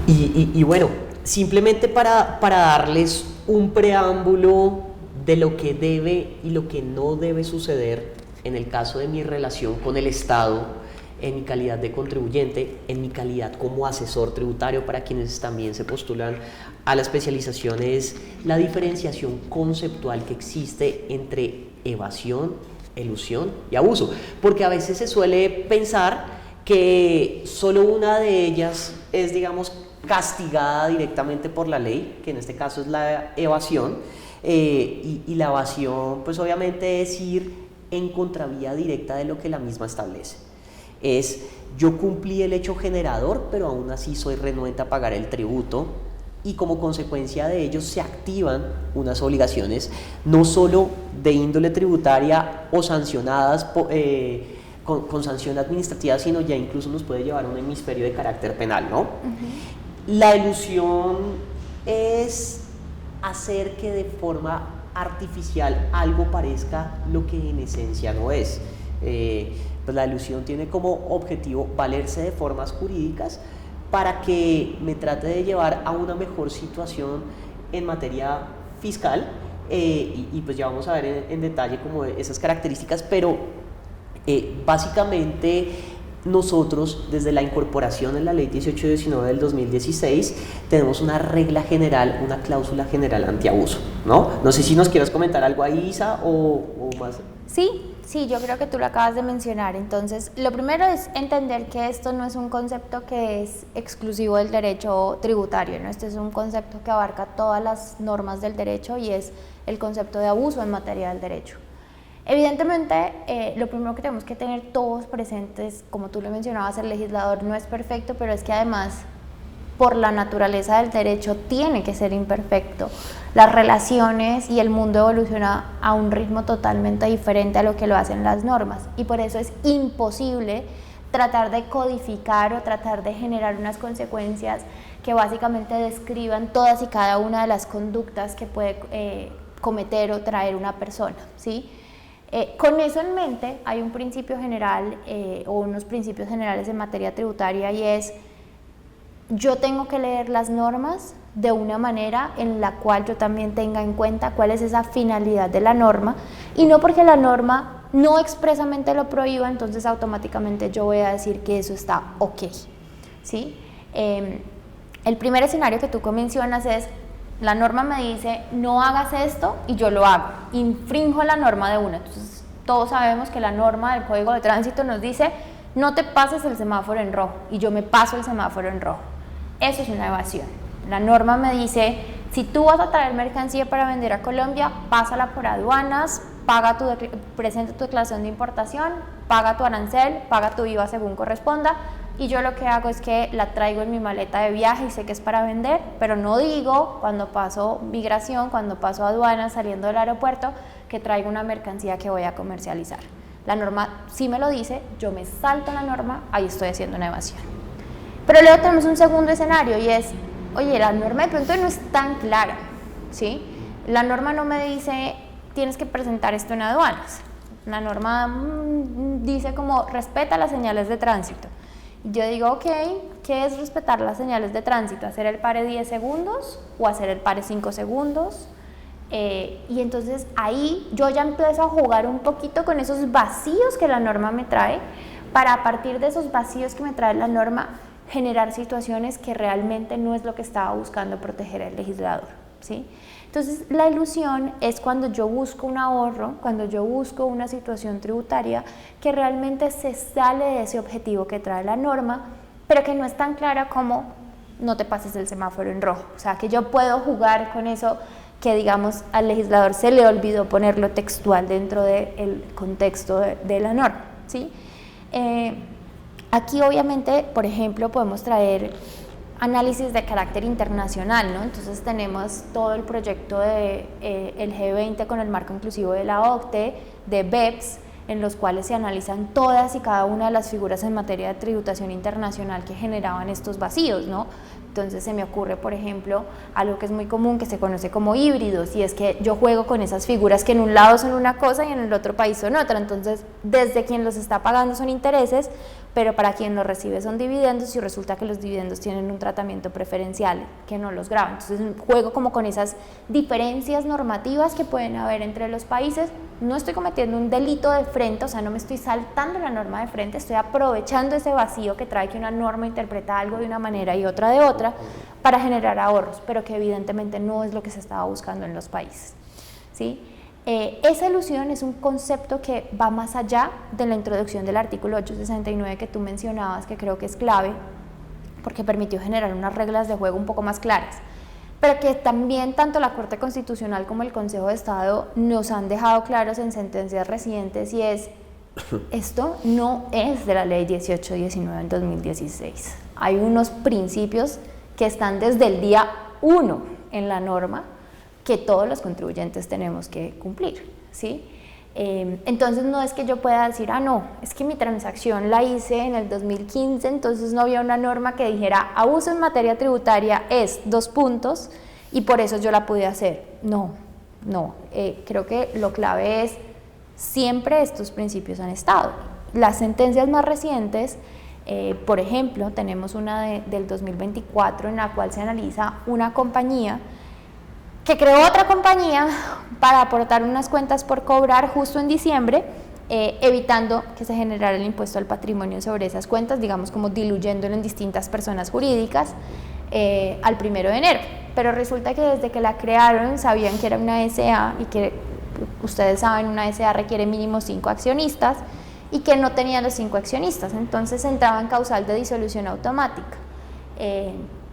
Y bueno, simplemente para darles un preámbulo de lo que debe y lo que no debe suceder en el caso de mi relación con el Estado, en mi calidad de contribuyente, en mi calidad como asesor tributario para quienes también se postulan a la especialización, es la diferenciación conceptual que existe entre evasión, elusión y abuso, porque a veces se suele pensar que solo una de ellas es, digamos, castigada directamente por la ley, que en este caso es la evasión, y la evasión pues obviamente es ir en contravía directa de lo que la misma establece. Es yo cumplí el hecho generador, pero aún así soy renuente a pagar el tributo, y como consecuencia de ello se activan unas obligaciones no solo de índole tributaria o sancionadas con sanción administrativa, sino ya incluso nos puede llevar a un hemisferio de carácter penal, ¿no? La elusión es hacer que de forma artificial algo parezca lo que en esencia no es. Pues la elusión tiene como objetivo valerse de formas jurídicas para que me trate de llevar a una mejor situación en materia fiscal, y pues ya vamos a ver en detalle como esas características, pero básicamente nosotros desde la incorporación en la ley 1819 del 2016 tenemos una regla general, una cláusula general antiabuso, ¿no? No sé si nos quieras comentar algo ahí, Isa, o más. Sí, yo creo que tú lo acabas de mencionar. Entonces, lo primero es entender que esto no es un concepto que es exclusivo del derecho tributario, ¿no? Este es un concepto que abarca todas las normas del derecho y es el concepto de abuso en materia del derecho. Evidentemente, lo primero que tenemos que tener todos presentes, como tú lo mencionabas, el legislador no es perfecto, pero es que además, por la naturaleza del derecho, tiene que ser imperfecto. Las relaciones y el mundo evoluciona a un ritmo totalmente diferente a lo que lo hacen las normas, y por eso es imposible tratar de codificar o tratar de generar unas consecuencias que básicamente describan todas y cada una de las conductas que puede cometer o traer una persona, ¿sí? Con eso en mente hay un principio general o unos principios generales en materia tributaria, y es: yo tengo que leer las normas de una manera en la cual yo también tenga en cuenta cuál es esa finalidad de la norma, y no porque la norma no expresamente lo prohíba, entonces automáticamente yo voy a decir que eso está ok, ¿sí? El primer escenario que tú mencionas es: la norma me dice no hagas esto y yo lo hago, infrinjo la norma de una. Entonces todos sabemos que la norma del Código de Tránsito nos dice no te pases el semáforo en rojo y yo me paso el semáforo en rojo. Eso es una evasión. La norma me dice, si tú vas a traer mercancía para vender a Colombia, pásala por aduanas, presenta tu declaración de importación, paga tu arancel, paga tu IVA según corresponda, y yo lo que hago es que la traigo en mi maleta de viaje y sé que es para vender, pero no digo cuando paso migración, cuando paso aduanas saliendo del aeropuerto, que traigo una mercancía que voy a comercializar. La norma sí me lo dice, yo me salto la norma, ahí estoy haciendo una evasión. Pero luego tenemos un segundo escenario y es, oye, la norma de pronto no es tan clara, ¿sí? La norma no me dice, tienes que presentar esto en aduanas. La norma dice como, respeta las señales de tránsito. Y yo digo, ok, ¿qué es respetar las señales de tránsito? ¿Hacer el pare 10 segundos o hacer el pare 5 segundos? Y entonces ahí yo ya empiezo a jugar un poquito con esos vacíos que la norma me trae, para a partir de esos vacíos que me trae la norma generar situaciones que realmente no es lo que estaba buscando proteger el legislador, ¿sí? Entonces la ilusión es cuando yo busco un ahorro, cuando yo busco una situación tributaria que realmente se sale de ese objetivo que trae la norma, pero que no es tan clara como no te pases el semáforo en rojo. O sea, que yo puedo jugar con eso que, digamos, al legislador se le olvidó ponerlo textual dentro del contexto de la norma, ¿sí? Aquí obviamente, por ejemplo, podemos traer análisis de carácter internacional, ¿no? Entonces tenemos todo el proyecto de el G20 con el marco inclusivo de la OCDE, de BEPS, en los cuales se analizan todas y cada una de las figuras en materia de tributación internacional que generaban estos vacíos, ¿no? Entonces se me ocurre, por ejemplo, algo que es muy común, que se conoce como híbridos, y es que yo juego con esas figuras que en un lado son una cosa y en el otro país son otra. Entonces, desde quien los está pagando son intereses, pero para quien los recibe son dividendos, y resulta que los dividendos tienen un tratamiento preferencial que no los grava. Entonces juego como con esas diferencias normativas que pueden haber entre los países. No estoy cometiendo un delito de frente, o sea, no me estoy saltando la norma de frente, estoy aprovechando ese vacío que trae que una norma interpreta algo de una manera y otra de otra para generar ahorros, pero que evidentemente no es lo que se estaba buscando en los países, ¿sí? Esa ilusión es un concepto que va más allá de la introducción del artículo 869 que tú mencionabas, que creo que es clave porque permitió generar unas reglas de juego un poco más claras, pero que también tanto la Corte Constitucional como el Consejo de Estado nos han dejado claros en sentencias recientes, y es, esto no es de la Ley 1819 del 2016. Hay unos principios que están desde el día 1 en la norma que todos los contribuyentes tenemos que cumplir, ¿sí? Entonces no es que yo pueda decir, no, es que mi transacción la hice en el 2015, entonces no había una norma que dijera abuso en materia tributaria es 2 puntos y por eso yo la pude hacer. No, creo que lo clave es siempre estos principios han estado. Las sentencias más recientes, por ejemplo, tenemos una del 2024 en la cual se analiza una compañía que creó otra compañía para aportar unas cuentas por cobrar justo en diciembre, evitando que se generara el impuesto al patrimonio sobre esas cuentas, digamos como diluyéndolo en distintas personas jurídicas al 1 de enero. Pero resulta que desde que la crearon sabían que era una SA y que ustedes saben, una SA requiere mínimo 5 accionistas y que no tenían los 5 accionistas, entonces entraba en causal de disolución automática.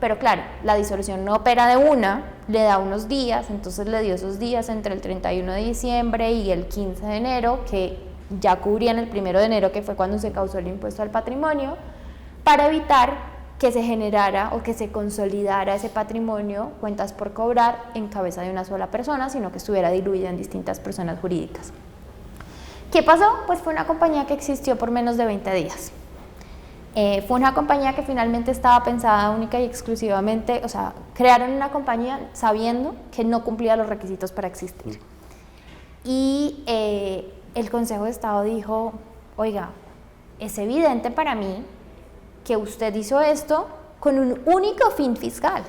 Pero claro, la disolución no opera de una, le da unos días, entonces le dio esos días entre el 31 de diciembre y el 15 de enero, que ya cubrían el 1 de enero, que fue cuando se causó el impuesto al patrimonio, para evitar que se generara o que se consolidara ese patrimonio, cuentas por cobrar, en cabeza de una sola persona, sino que estuviera diluida en distintas personas jurídicas. ¿Qué pasó? Pues fue una compañía que existió por menos de 20 días. Fue una compañía que finalmente estaba pensada única y exclusivamente, o sea, crearon una compañía sabiendo que no cumplía los requisitos para existir. Y el Consejo de Estado dijo, oiga, es evidente para mí que usted hizo esto con un único fin fiscal,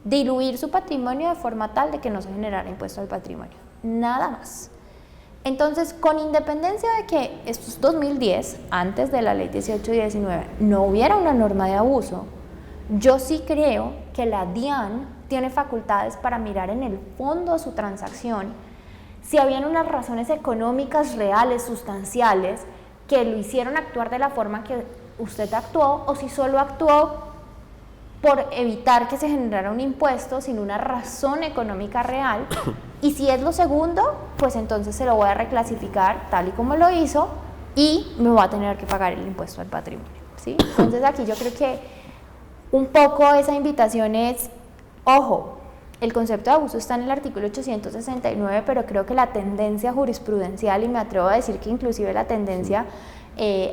diluir su patrimonio de forma tal de que no se generara impuesto al patrimonio, nada más. Entonces, con independencia de que estos 2010, antes de la ley 1819, no hubiera una norma de abuso, yo sí creo que la DIAN tiene facultades para mirar en el fondo de su transacción si habían unas razones económicas reales, sustanciales, que lo hicieron actuar de la forma que usted actuó, o si solo actuó por evitar que se generara un impuesto sin una razón económica real. Y si es lo segundo, pues entonces se lo voy a reclasificar tal y como lo hizo y me voy a tener que pagar el impuesto al patrimonio, ¿sí? Entonces aquí yo creo que un poco esa invitación es, ojo, el concepto de abuso está en el artículo 869, pero creo que la tendencia jurisprudencial, y me atrevo a decir que inclusive la tendencia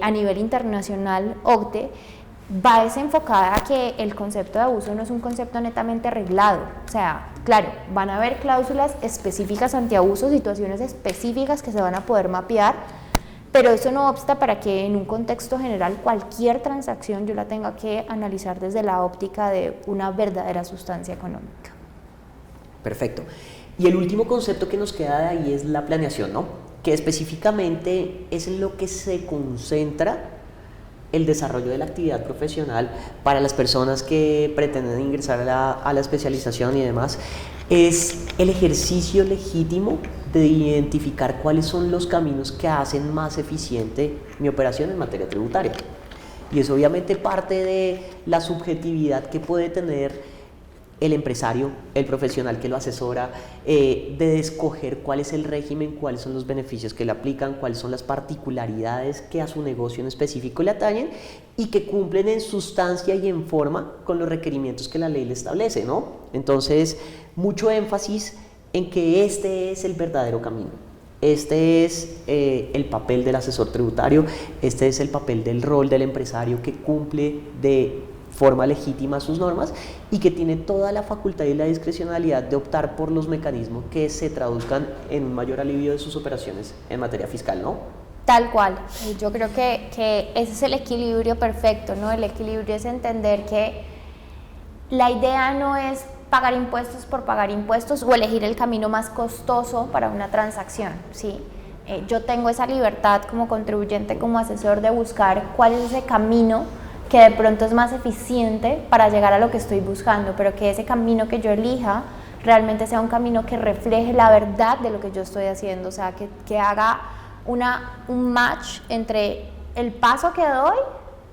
a nivel internacional, OCDE, va desenfocada a que el concepto de abuso no es un concepto netamente arreglado. O sea, claro, van a haber cláusulas específicas antiabuso, situaciones específicas que se van a poder mapear, pero eso no obsta para que en un contexto general cualquier transacción yo la tenga que analizar desde la óptica de una verdadera sustancia económica. Perfecto. Y el último concepto que nos queda de ahí es la planeación, ¿no? Que específicamente es en lo que se concentra el desarrollo de la actividad profesional para las personas que pretenden ingresar a la especialización y demás. Es el ejercicio legítimo de identificar cuáles son los caminos que hacen más eficiente mi operación en materia tributaria. Y es obviamente parte de la subjetividad que puede tener el empresario, el profesional que lo asesora, de escoger cuál es el régimen, cuáles son los beneficios que le aplican, cuáles son las particularidades que a su negocio en específico le atañen y que cumplen en sustancia y en forma con los requerimientos que la ley le establece, ¿no? Entonces, mucho énfasis en que este es el verdadero camino. Este es el papel del asesor tributario, este es el papel del rol del empresario que cumple de forma legítima sus normas y que tiene toda la facultad y la discrecionalidad de optar por los mecanismos que se traduzcan en un mayor alivio de sus operaciones en materia fiscal, ¿no? Tal cual, yo creo que ese es el equilibrio perfecto, ¿no? El equilibrio es entender que la idea no es pagar impuestos por pagar impuestos o elegir el camino más costoso para una transacción, ¿sí? Yo tengo esa libertad como contribuyente, como asesor, de buscar cuál es ese camino que de pronto es más eficiente para llegar a lo que estoy buscando, pero que ese camino que yo elija realmente sea un camino que refleje la verdad de lo que yo estoy haciendo, o sea, que haga un match entre el paso que doy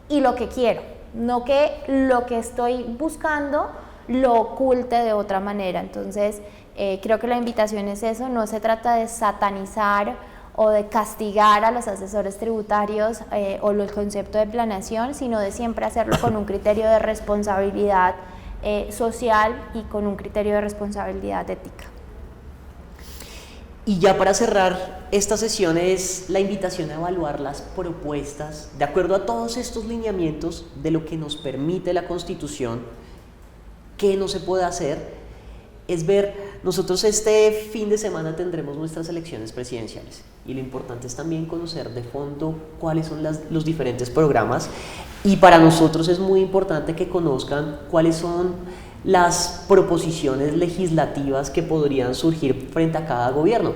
y lo que quiero, no que lo que estoy buscando lo oculte de otra manera. Entonces, creo que la invitación es eso, no se trata de satanizar o de castigar a los asesores tributarios o el concepto de planeación, sino de siempre hacerlo con un criterio de responsabilidad social y con un criterio de responsabilidad ética. Y ya para cerrar esta sesión es la invitación a evaluar las propuestas de acuerdo a todos estos lineamientos de lo que nos permite la Constitución, qué no se puede hacer. Es ver, nosotros este fin de semana tendremos nuestras elecciones presidenciales y lo importante es también conocer de fondo cuáles son los diferentes programas, y para nosotros es muy importante que conozcan cuáles son las proposiciones legislativas que podrían surgir frente a cada gobierno,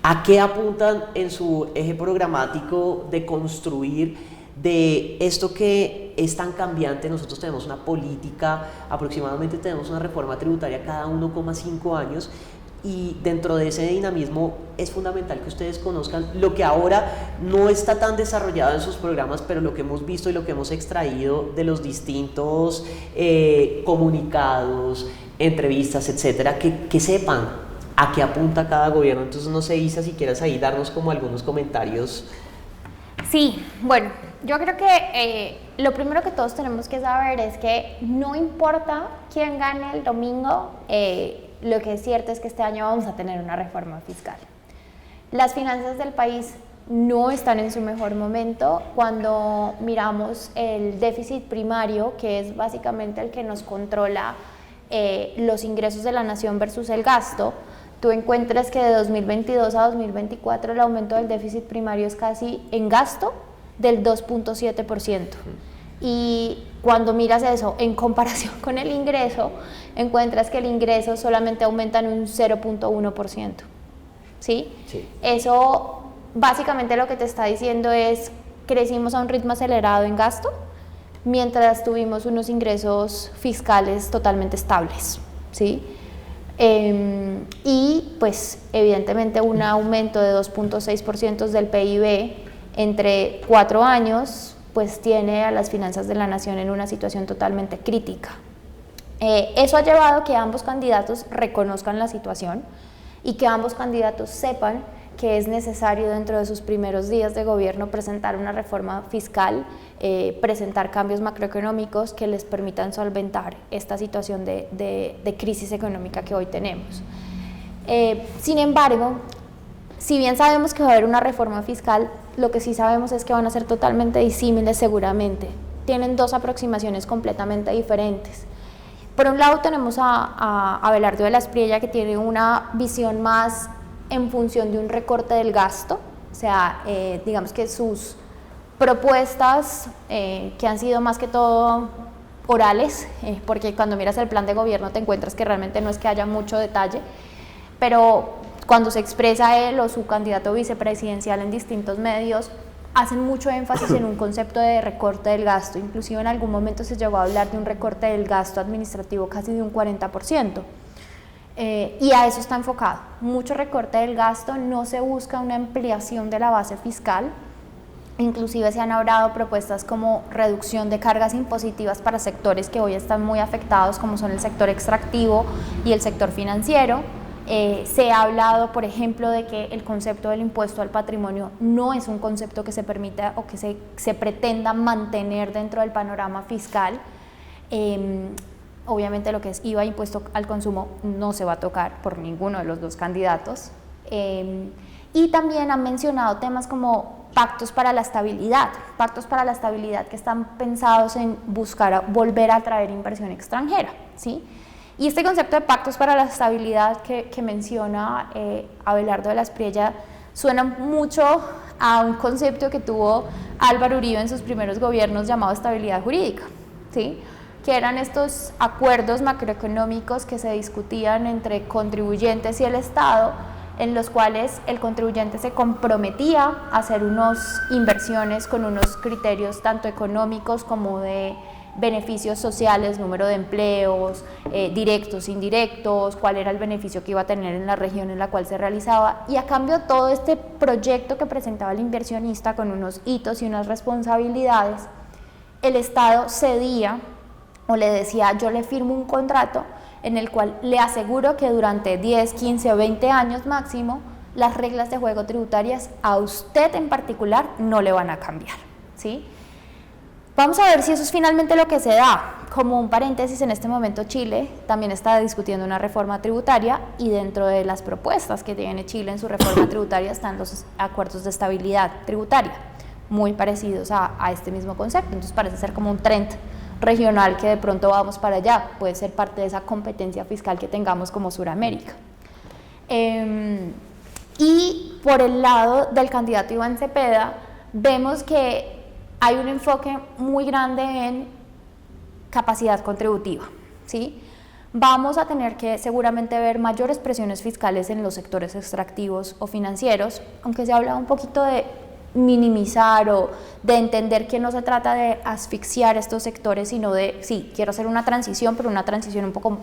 a qué apuntan en su eje programático de construir de esto que es tan cambiante. Nosotros tenemos una política, aproximadamente tenemos una reforma tributaria cada 1,5 años, y dentro de ese dinamismo es fundamental que ustedes conozcan lo que ahora no está tan desarrollado en sus programas, pero lo que hemos visto y lo que hemos extraído de los distintos comunicados, entrevistas, etcétera, que sepan a qué apunta cada gobierno. Entonces no sé, Isa, si quieras ahí darnos como algunos comentarios. Sí, bueno, yo creo que lo primero que todos tenemos que saber es que no importa quién gane el domingo, lo que es cierto es que este año vamos a tener una reforma fiscal. Las finanzas del país no están en su mejor momento. Cuando miramos el déficit primario, que es básicamente el que nos controla los ingresos de la nación versus el gasto, tú encuentras que de 2022 a 2024 el aumento del déficit primario es casi en gasto del 2.7%. Y cuando miras eso en comparación con el ingreso, encuentras que el ingreso solamente aumenta en un 0.1%. ¿Sí? Sí. Eso básicamente lo que te está diciendo es crecimos a un ritmo acelerado en gasto, mientras tuvimos unos ingresos fiscales totalmente estables. ¿Sí? Y pues evidentemente un aumento de 2.6% del PIB entre 4 años, pues tiene a las finanzas de la nación en una situación totalmente crítica. Eso ha llevado a que ambos candidatos reconozcan la situación y que ambos candidatos sepan que es necesario dentro de sus primeros días de gobierno presentar una reforma fiscal, presentar cambios macroeconómicos que les permitan solventar esta situación de crisis económica que hoy tenemos. Sin embargo, si bien sabemos que va a haber una reforma fiscal, lo que sí sabemos es que van a ser totalmente disímiles seguramente. Tienen dos aproximaciones completamente diferentes. Por un lado tenemos a Abelardo de la Espriella, que tiene una visión más en función de un recorte del gasto, o sea, digamos que sus propuestas, que han sido más que todo orales, porque cuando miras el plan de gobierno te encuentras que realmente no es que haya mucho detalle, pero cuando se expresa él o su candidato vicepresidencial en distintos medios, hacen mucho énfasis en un concepto de recorte del gasto. Inclusive en algún momento se llegó a hablar de un recorte del gasto administrativo casi de un 40%. Y a eso está enfocado. Mucho recorte del gasto, no se busca una ampliación de la base fiscal. Inclusive se han hablado propuestas como reducción de cargas impositivas para sectores que hoy están muy afectados, como son el sector extractivo y el sector financiero. Se ha hablado, por ejemplo, de que el concepto del impuesto al patrimonio no es un concepto que se permita o que se pretenda mantener dentro del panorama fiscal. Obviamente lo que es IVA, impuesto al consumo, no se va a tocar por ninguno de los dos candidatos. Y también han mencionado temas como pactos para la estabilidad que están pensados en buscar volver a atraer inversión extranjera, ¿sí? Y este concepto de pactos para la estabilidad que menciona Abelardo de la Espriella suena mucho a un concepto que tuvo Álvaro Uribe en sus primeros gobiernos llamado estabilidad jurídica, ¿sí? Que eran estos acuerdos macroeconómicos que se discutían entre contribuyentes y el Estado, en los cuales el contribuyente se comprometía a hacer unas inversiones con unos criterios tanto económicos como de beneficios sociales, número de empleos, directos, indirectos, cuál era el beneficio que iba a tener en la región en la cual se realizaba, y a cambio todo este proyecto que presentaba el inversionista con unos hitos y unas responsabilidades, el Estado cedía o le decía: yo le firmo un contrato en el cual le aseguro que durante 10, 15 o 20 años máximo las reglas de juego tributarias a usted en particular no le van a cambiar, ¿sí? Vamos a ver si eso es finalmente lo que se da. Como un paréntesis, en este momento Chile también está discutiendo una reforma tributaria, y dentro de las propuestas que tiene Chile en su reforma tributaria están los acuerdos de estabilidad tributaria, muy parecidos a este mismo concepto. Entonces parece ser como un trend regional que de pronto vamos para allá, puede ser parte de esa competencia fiscal que tengamos como Suramérica. Y por el lado del candidato Iván Cepeda, vemos que hay un enfoque muy grande en capacidad contributiva, ¿sí? Vamos a tener que seguramente ver mayores presiones fiscales en los sectores extractivos o financieros, aunque se habla un poquito de minimizar o de entender que no se trata de asfixiar estos sectores, sino de, sí, quiero hacer una transición, pero una transición un poco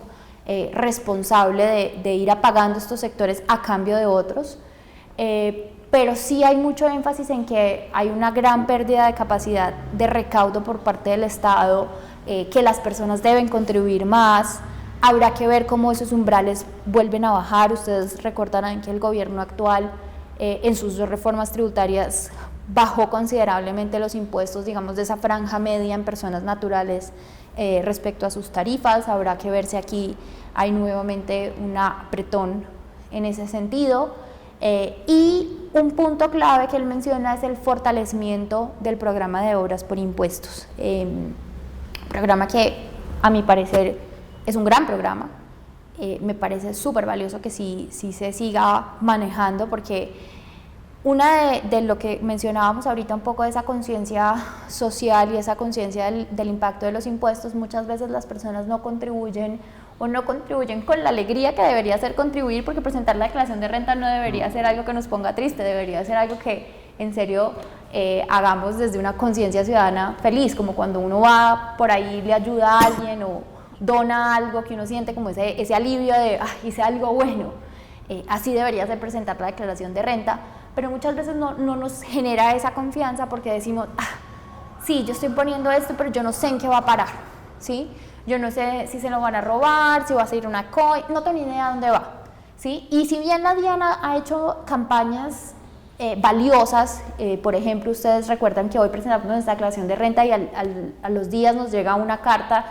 responsable de ir apagando estos sectores a cambio de otros. Pero sí hay mucho énfasis en que hay una gran pérdida de capacidad de recaudo por parte del Estado, que las personas deben contribuir más. Habrá que ver cómo esos umbrales vuelven a bajar. Ustedes recordarán que el gobierno actual en sus dos reformas tributarias bajó considerablemente los impuestos, digamos, de esa franja media en personas naturales respecto a sus tarifas. Habrá que ver si aquí hay nuevamente un apretón en ese sentido. Y un punto clave que él menciona es el fortalecimiento del programa de obras por impuestos, programa que a mi parecer es un gran programa. Me parece súper valioso que sí se siga manejando, porque una de lo que mencionábamos ahorita un poco de esa conciencia social y esa conciencia del impacto de los impuestos, muchas veces las personas no contribuyen o no contribuyen con la alegría que debería ser contribuir, porque presentar la declaración de renta no debería ser algo que nos ponga triste, debería ser algo que en serio hagamos desde una conciencia ciudadana feliz, como cuando uno va por ahí, le ayuda a alguien o dona algo, que uno siente como ese alivio de hice algo bueno. Así debería ser presentar la declaración de renta, pero muchas veces no nos genera esa confianza porque decimos, sí, yo estoy poniendo esto, pero yo no sé en qué va a parar, ¿sí? Yo no sé si se lo van a robar, si va a salir una coin, no tengo ni idea de dónde va, ¿sí? Y si bien la Diana ha hecho campañas valiosas, por ejemplo, ustedes recuerdan que hoy presentamos nuestra declaración de renta y a los días nos llega una carta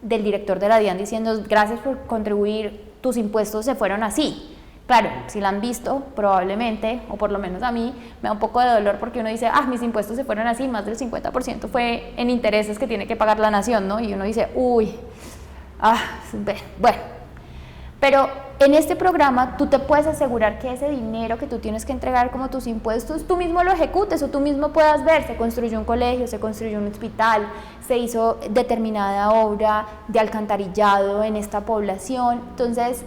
del director de la DIAN diciendo gracias por contribuir, tus impuestos se fueron así. Claro, si la han visto, probablemente, o por lo menos a mí, me da un poco de dolor porque uno dice, mis impuestos se fueron así, más del 50% fue en intereses que tiene que pagar la nación, ¿no? Y uno dice, bueno. Pero en este programa tú te puedes asegurar que ese dinero que tú tienes que entregar como tus impuestos, tú mismo lo ejecutes o tú mismo puedas ver, se construyó un colegio, se construyó un hospital, se hizo determinada obra de alcantarillado en esta población. Entonces,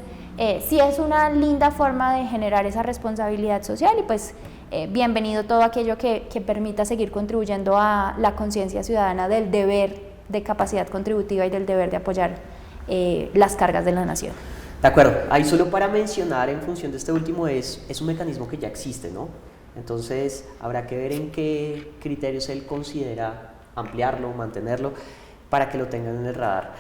sí es una linda forma de generar esa responsabilidad social y pues bienvenido todo aquello que permita seguir contribuyendo a la conciencia ciudadana del deber de capacidad contributiva y del deber de apoyar las cargas de la nación. De acuerdo, ahí solo para mencionar en función de este último es un mecanismo que ya existe, ¿no? Entonces habrá que ver en qué criterios él considera ampliarlo, mantenerlo, para que lo tengan en el radar.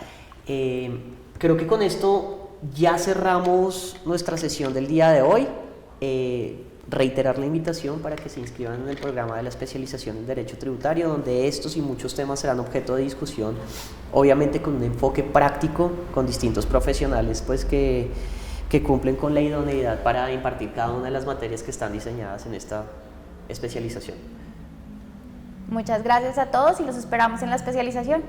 Creo que con esto ya cerramos nuestra sesión del día de hoy. Reiterar la invitación para que se inscriban en el programa de la especialización en Derecho Tributario, donde estos y muchos temas serán objeto de discusión, obviamente con un enfoque práctico, con distintos profesionales pues que cumplen con la idoneidad para impartir cada una de las materias que están diseñadas en esta especialización. Muchas gracias a todos y los esperamos en la especialización.